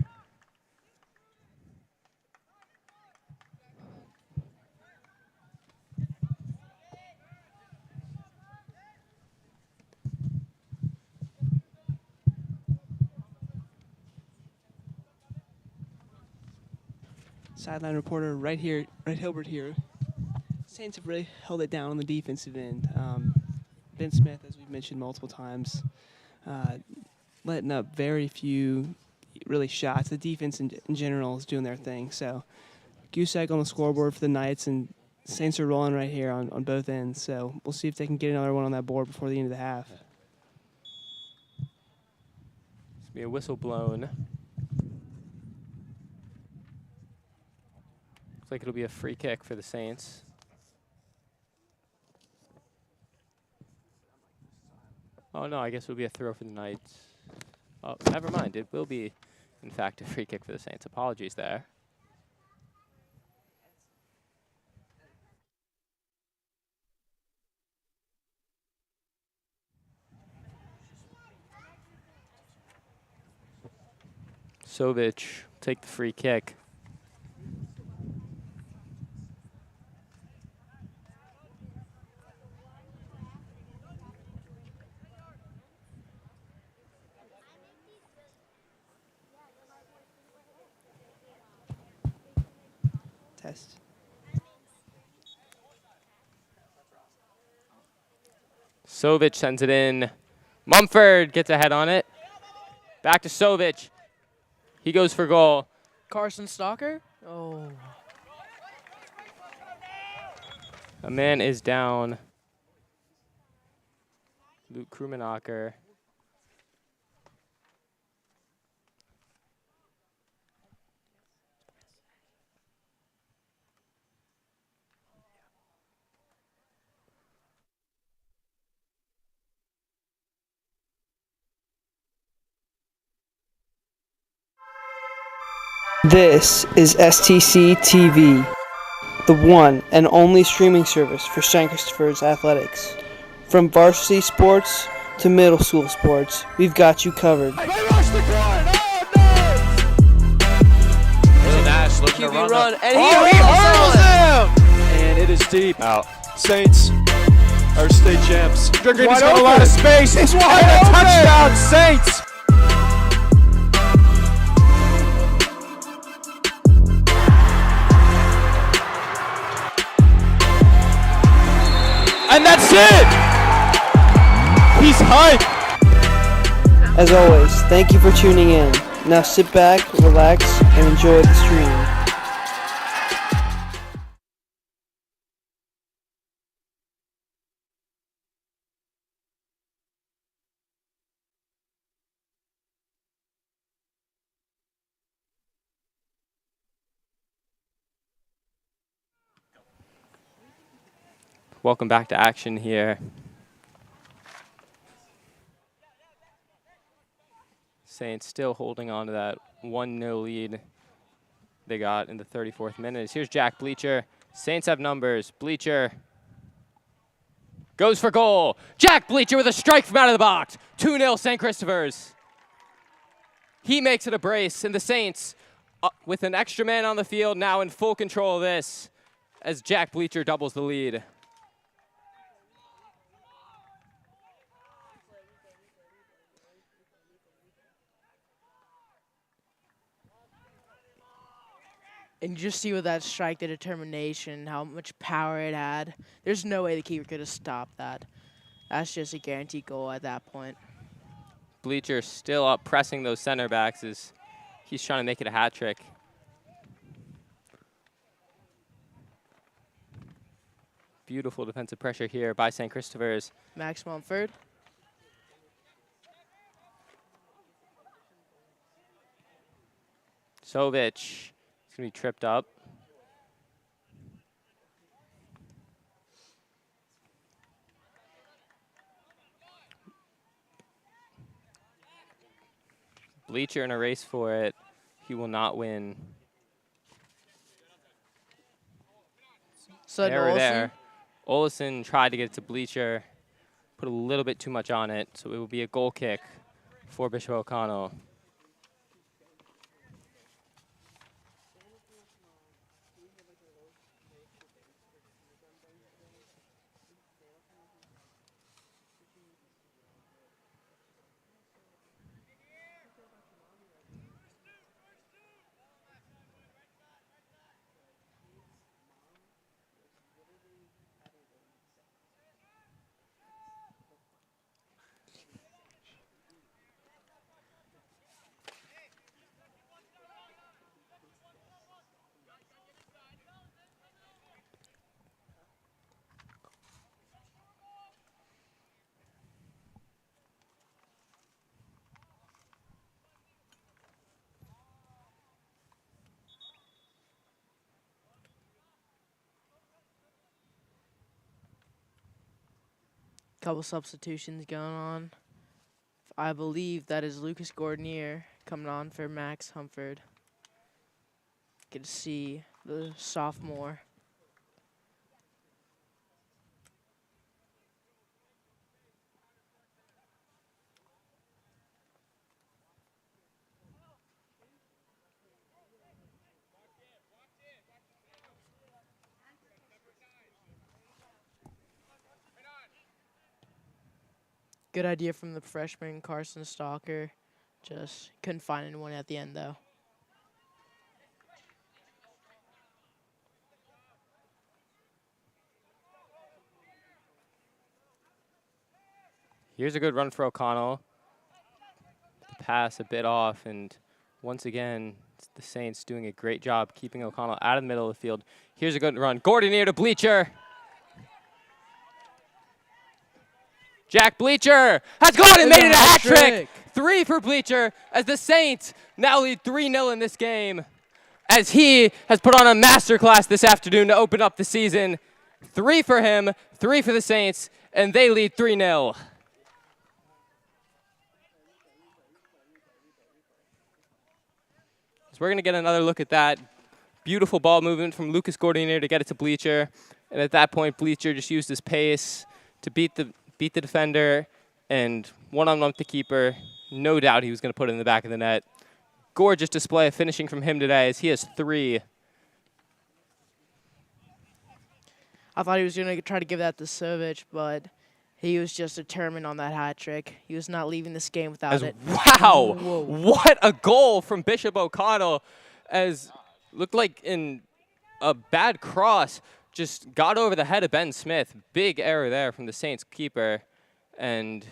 Sideline reporter right here, right Hilbert here. Saints have really held it down on the defensive end. Ben Smith, as we've mentioned multiple times, letting up very few really shots. The defense in general is doing their thing. So Gusak on the scoreboard for the Knights, and Saints are rolling right here on both ends. So we'll see if they can get another one on that board before the end of the half. There's be a whistle blown. Looks like it'll be a free kick for the Saints. Oh no, I guess it'll be a throw for the Knights. Oh, never mind. It will be, in fact, a free kick for the Saints. Apologies there. Sovic take the free kick. Test. Sovic sends it in. Mumford gets a head on it. Back to Sovic. He goes for goal. Carson Stalker? Oh. A man is down. Luke Krumenacher. This is STC TV, the one and only streaming service for St. Christopher's athletics. From varsity sports to middle school sports, we've got you covered. They rush the corner! Oh, no! Nash looking to run run, up. and He hurdles him! And it is deep. Out. Saints are state champs. He's got a lot of space. It's wide open. Touchdown, Saints. And that's it. He's hyped. As always, thank you for tuning in. Now sit back, relax, and enjoy the stream. Welcome back to action here. Saints still holding on to that 1-0 lead they got in the 34th minute. Here's Jack Bleacher. Saints have numbers. Bleacher goes for goal. Jack Bleacher with a strike from out of the box. 2-0 St. Christopher's. He makes it a brace, and the Saints, with an extra man on the field, now in full control of this as Jack Bleacher doubles the lead. And you just see with that strike, the determination, how much power it had. There's no way the keeper could have stopped that. That's just a guaranteed goal at that point. Bleacher still up pressing those center backs as he's trying to make it a hat trick. Beautiful defensive pressure here by St. Christopher's. Max Mumford. Sovic is going to be tripped up. Bleacher in a race for it. He will not win. So Error there. Olesen tried to get it to Bleacher, put a little bit too much on it, so it will be a goal kick for Bishop O'Connell. Couple substitutions going on. I believe that is Lucas Gordonier coming on for Max Humford. Get to see the sophomore. Good idea from the freshman, Carson Stalker. Just couldn't find anyone at the end, though. Here's a good run for O'Connell. The pass a bit off, and once again, the Saints doing a great job keeping O'Connell out of the middle of the field. Here's a good run. Gordonier to Bleacher. Jack Bleacher has gone and made it a hat trick. 3 for Bleacher as the Saints now lead 3-0 in this game, as he has put on a masterclass this afternoon to open up the season. 3 for him, 3 for the Saints, and they lead 3-0. So we're going to get another look at that. Beautiful ball movement from Lucas Gordonier to get it to Bleacher. And at that point, Bleacher just used his pace to beat the defender and one-on-one with the keeper. No doubt he was going to put it in the back of the net. Gorgeous display of finishing from him today as he has 3. I thought he was going to try to give that to Savic, but he was just determined on that hat trick. He was not leaving this game without it. Wow! Whoa. What a goal from Bishop O'Connell, as looked like in a bad cross, just got over the head of Ben Smith. Big error there from the Saints keeper, and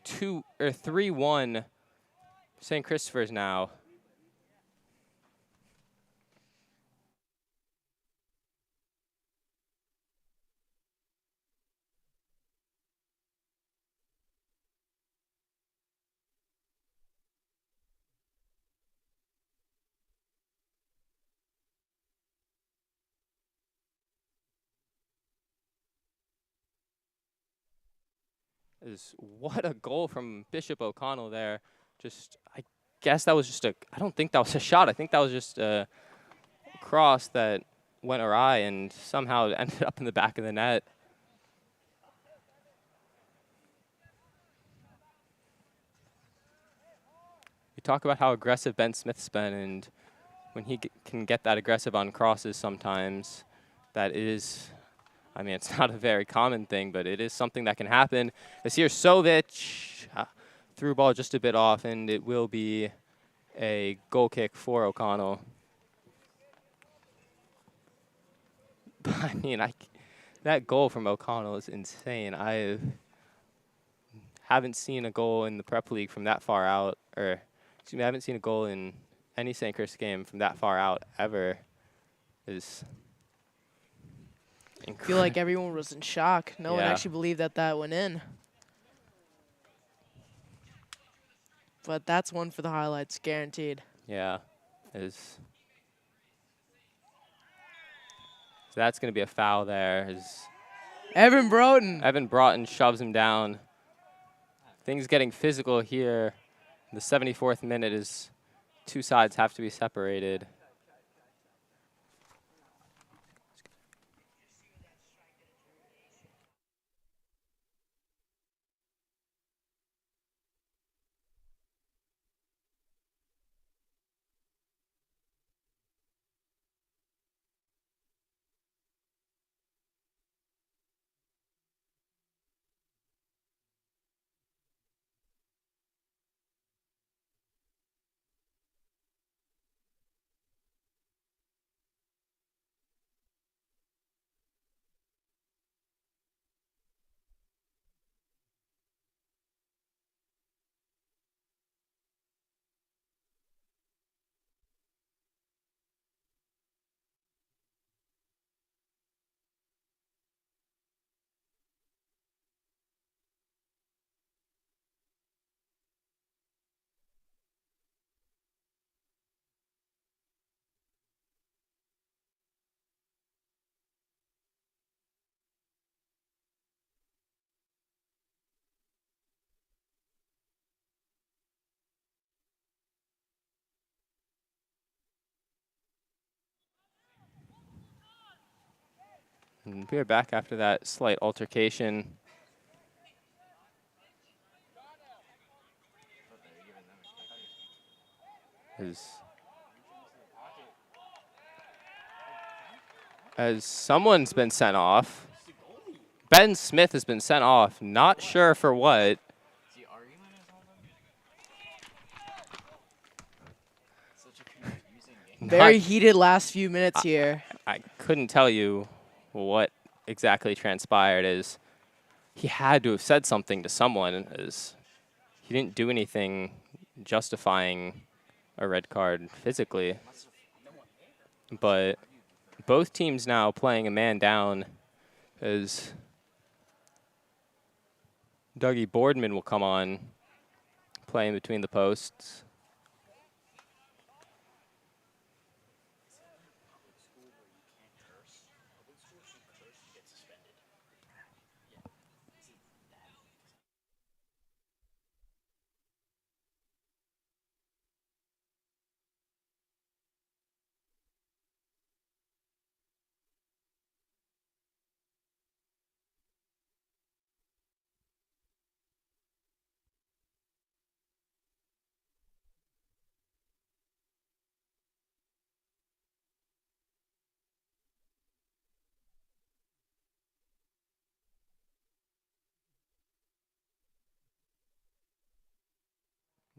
3-1 St. Christopher's now. What a goal from Bishop O'Connell there. I guess that was I don't think that was a shot. I think that was just a cross that went awry and somehow ended up in the back of the net. We talk about how aggressive Ben Smith's been, and when he can get that aggressive on crosses sometimes, that is, I mean, it's not a very common thing, but it is something that can happen. As here, Sovic threw ball just a bit off, and it will be a goal kick for O'Connell. I mean, that goal from O'Connell is insane. I haven't seen a goal in the Prep League from that far out, or excuse me, I haven't seen a goal in any St. Chris game from that far out ever. Is I feel like everyone was in shock. No one actually believed that went in. But that's one for the highlights, guaranteed. Yeah, so that's going to be a foul there. Evan Broughton shoves him down. Things getting physical here. The 74th minute is two sides have to be separated. And we are back after that slight altercation. As someone's been sent off. Ben Smith has been sent off. Not sure for what. Very heated last few minutes here. I couldn't tell you what exactly transpired. As he had to have said something to someone, as he didn't do anything justifying a red card physically. But both teams now playing a man down, as Dougie Boardman will come on, playing between the posts.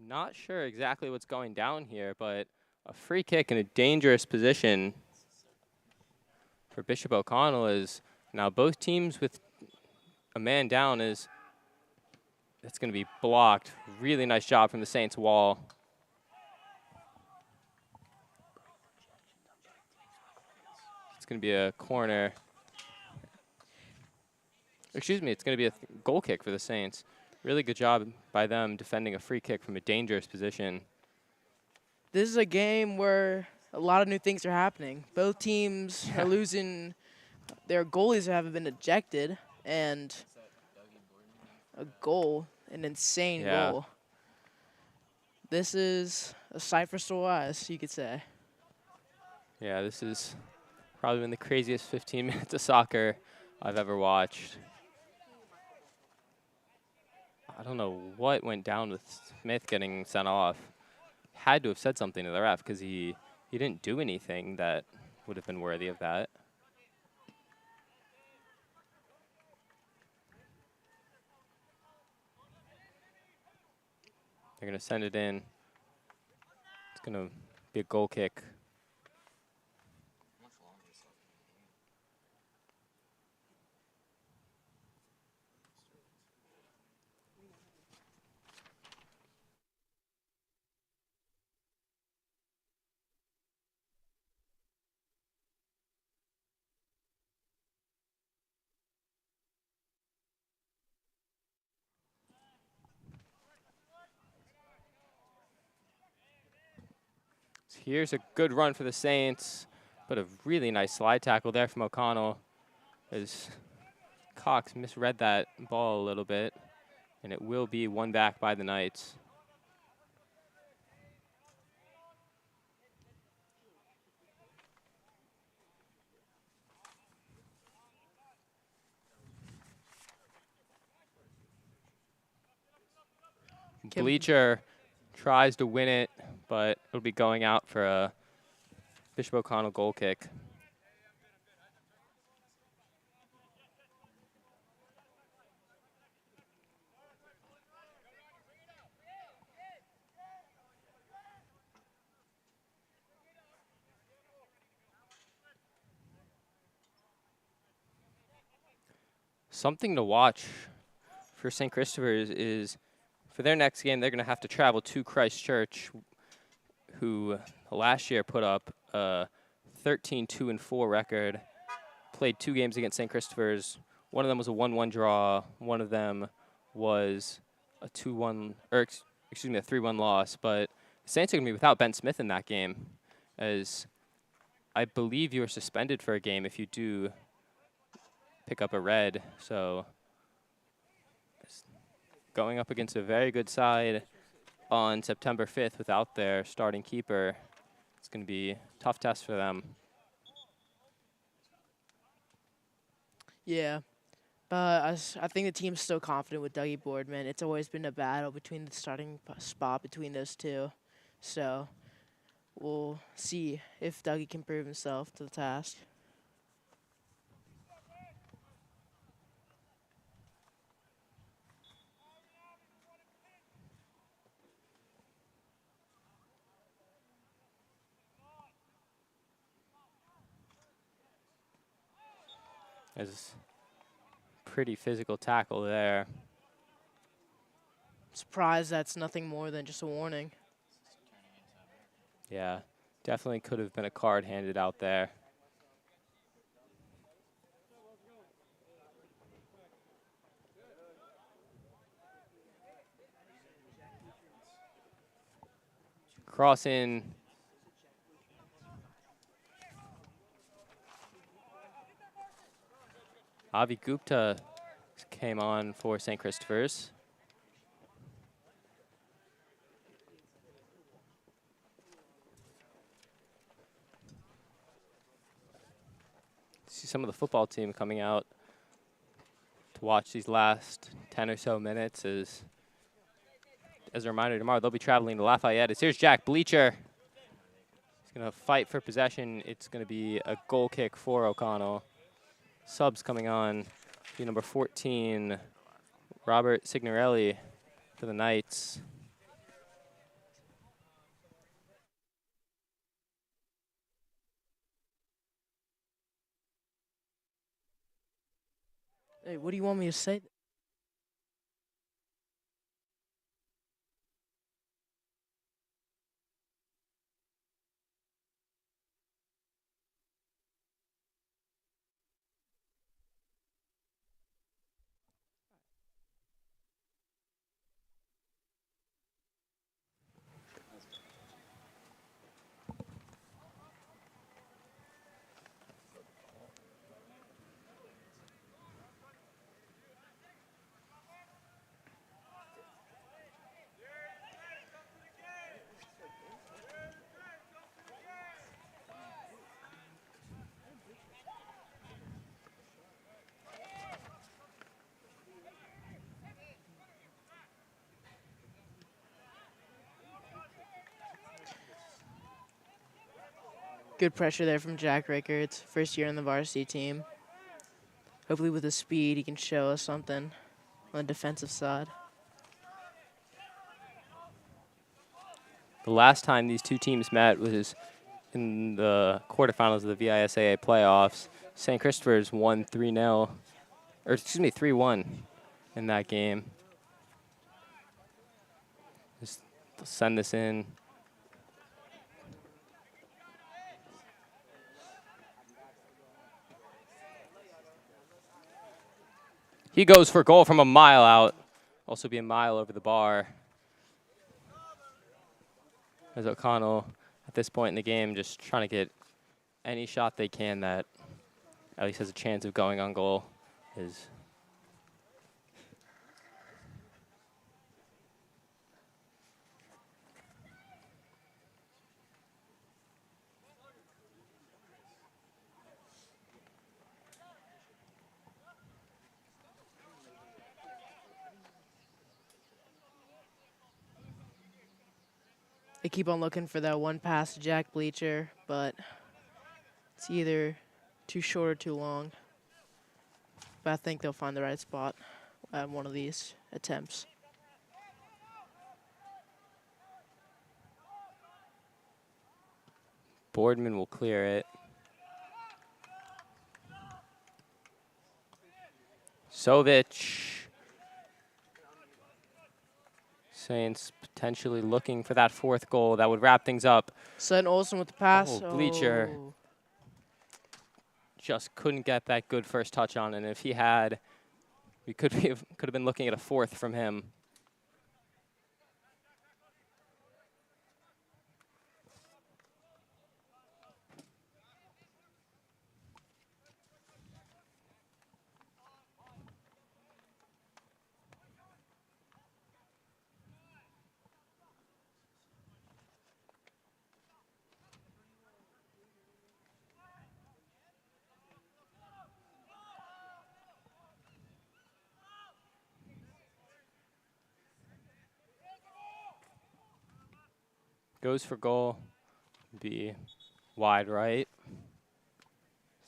Not sure exactly what's going down here, but a free kick in a dangerous position for Bishop O'Connell is now both teams with a man down is it's going to be blocked. Really nice job from the Saints wall. It's going to be a corner. Excuse me, it's going to be a goal kick for the Saints. Really good job by them defending a free kick from a dangerous position. This is a game where a lot of new things are happening. Both teams are losing. Their goalies have been ejected, and a goal, an insane goal. This is a sight for sore eyes, you could say. Yeah, this is probably been the craziest 15 minutes of soccer I've ever watched. I don't know what went down with Smith getting sent off. Had to have said something to the ref because he didn't do anything that would have been worthy of that. They're going to send it in. It's going to be a goal kick. Here's a good run for the Saints, but a really nice slide tackle there from O'Connell as Cox misread that ball a little bit, and it will be one back by the Knights. Bleacher tries to win it, but it'll be going out for a Bishop O'Connell goal kick. Something to watch for St. Christopher's is for their next game, they're going to have to travel to Christchurch, who last year put up a 13-2-4 record, played 2 games against St. Christopher's. One of them was a 1-1 draw. One of them was a 2-1, or excuse me, a 3-1 loss. But the Saints are going to be without Ben Smith in that game, as I believe you are suspended for a game if you do pick up a red. So going up against a very good side on September 5th without their starting keeper, it's going to be a tough test for them. Yeah, but I think the team's still confident with Dougie Boardman. It's always been a battle between the starting spot between those two. So we'll see if Dougie can prove himself to the task. There's a pretty physical tackle there. Surprised that's nothing more than just a warning. Yeah, definitely could have been a card handed out there. Cross in. Avi Gupta came on for St. Christopher's. See some of the football team coming out to watch these last 10 or so minutes. As a reminder, tomorrow they'll be traveling to Lafayette. Here's Jack Bleacher. He's going to fight for possession. It's going to be a goal kick for O'Connell. Subs coming on. Be number 14, Robert Signorelli for the Knights. Hey, what do you want me to say? Good pressure there from Jack Rickards, first year on the varsity team. Hopefully with his speed, he can show us something on the defensive side. The last time these two teams met was in the quarterfinals of the VISAA playoffs. St. Christopher's won 3-0, or excuse me, 3-1 in that game. Just send this in. He goes for goal from a mile out. Also be a mile over the bar. As O'Connell, at this point in the game, just trying to get any shot they can that at least has a chance of going on goal. They keep on looking for that one pass to Jack Bleacher, but it's either too short or too long. But I think they'll find the right spot at one of these attempts. Boardman will clear it. Sovic. Saints potentially looking for that fourth goal that would wrap things up. Sutton Olsen with the pass. Oh, Bleacher just couldn't get that good first touch on, and if he had, we could have been looking at a fourth from him. Goes for goal, be wide right.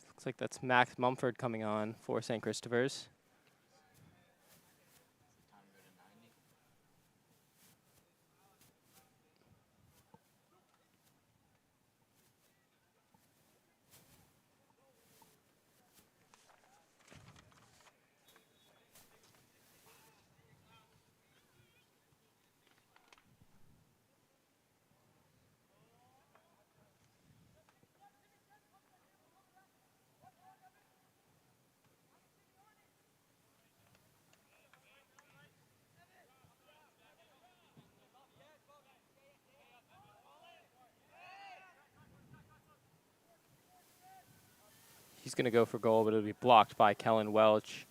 Looks like that's Max Mumford coming on for St. Christopher's. He's going to go for goal, but it'll be blocked by Kellen Welch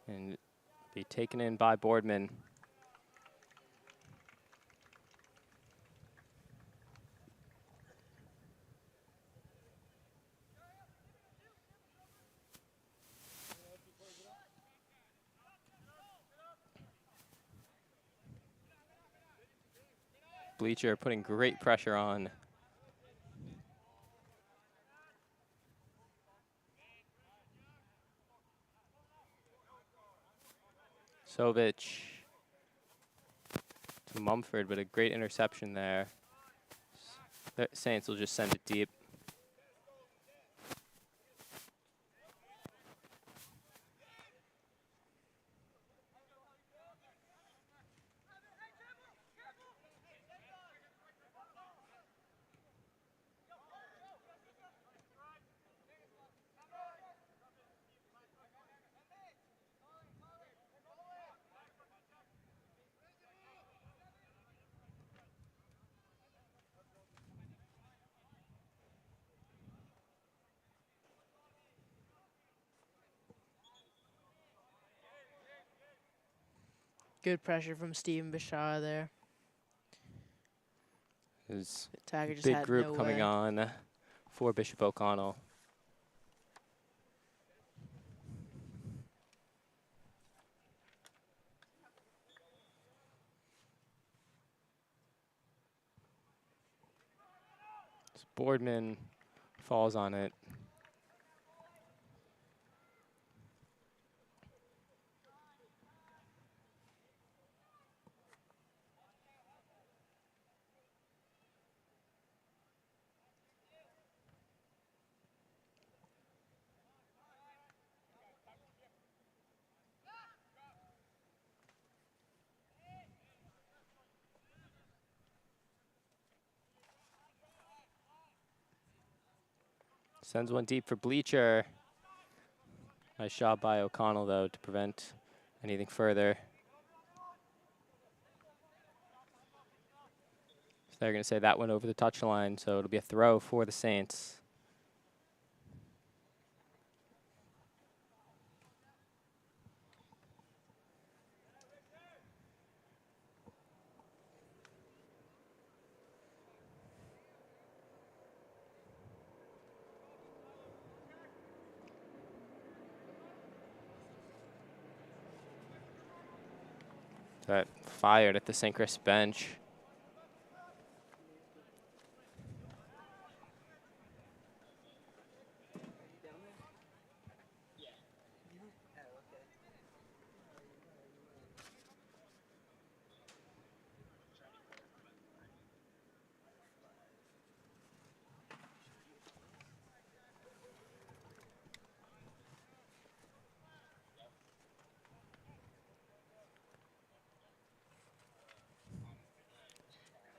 and be taken in by Boardman. Bleacher putting great pressure on. Sovic to Mumford, but a great interception there. The Saints will just send it deep. Good pressure from Steven Bishara there. There's Attacker a just big had group no coming way. on for Bishop O'Connell. Boardman falls on it. Sends one deep for Bleacher. Nice shot by O'Connell, though, to prevent anything further. So they're going to say that went over the touchline, so it'll be a throw for the Saints. That fired at the St. Chris bench.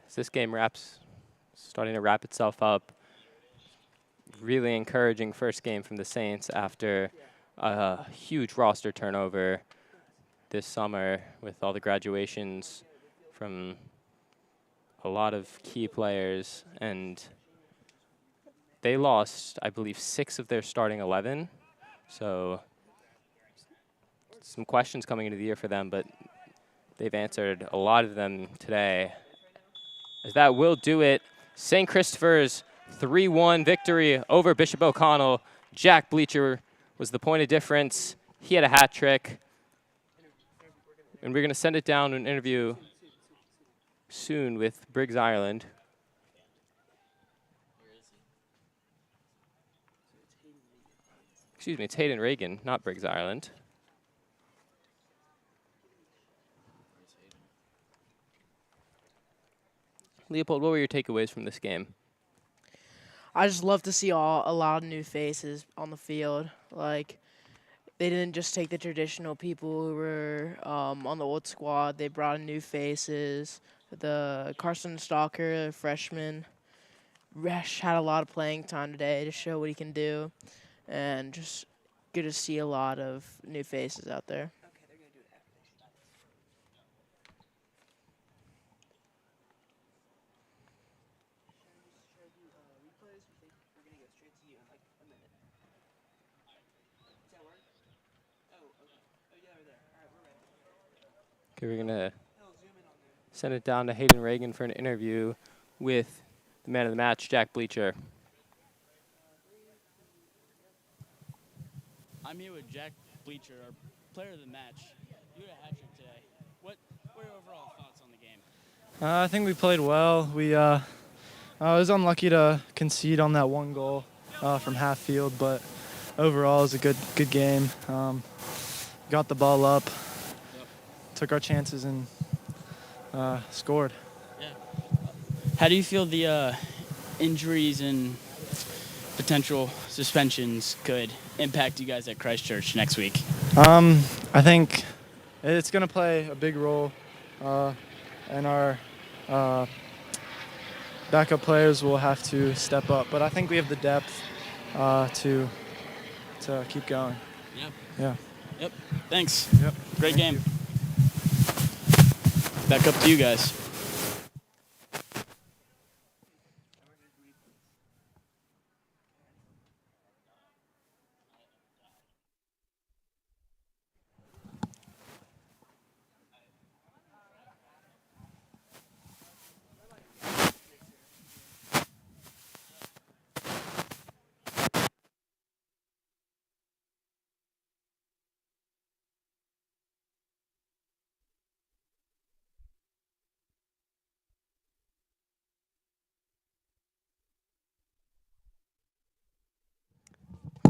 As this game starting to wrap itself up, really encouraging first game from the Saints after a huge roster turnover this summer with all the graduations from a lot of key players. And they lost, I believe, 6 of their starting 11. So some questions coming into the year for them, but they've answered a lot of them today. As that will do it. St. Christopher's 3-1 victory over Bishop O'Connell. Jack Bleacher was the point of difference. He had a hat trick. And we're going to send it down to an interview soon with Briggs Ireland. Excuse me, it's Hayden Reagan, not Briggs Ireland. Leopold, what were your takeaways from this game? I just love to see a lot of new faces on the field. Like, they didn't just take the traditional people who were on the old squad. They brought in new faces. The Carson Stalker, freshman, Resh had a lot of playing time today to show what he can do. And just good to see a lot of new faces out there. Okay, we're going to send it down to Hayden Reagan for an interview with the man of the match, Jack Bleacher. I'm here with Jack Bleacher, our player of the match. You had a hat trick today. What were your overall thoughts on the game? I think we played well. I was unlucky to concede on that one goal from half field, but overall it was a good game. Got the ball up, took our chances, and scored. Yeah. How do you feel the injuries and potential suspensions could impact you guys at Christchurch next week? I think it's going to play a big role, and our backup players will have to step up. But I think we have the depth to keep going. Yep. Yeah. Yep. Thanks. Yep. Great Thank game. you. Back up to you guys.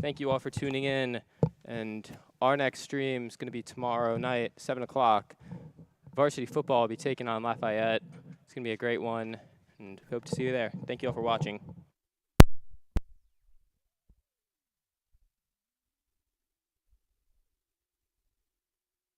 Thank you all for tuning in. And our next stream is going to be tomorrow night, 7 o'clock. Varsity football will be taking on Lafayette. It's going to be a great one, and hope to see you there. Thank you all for watching.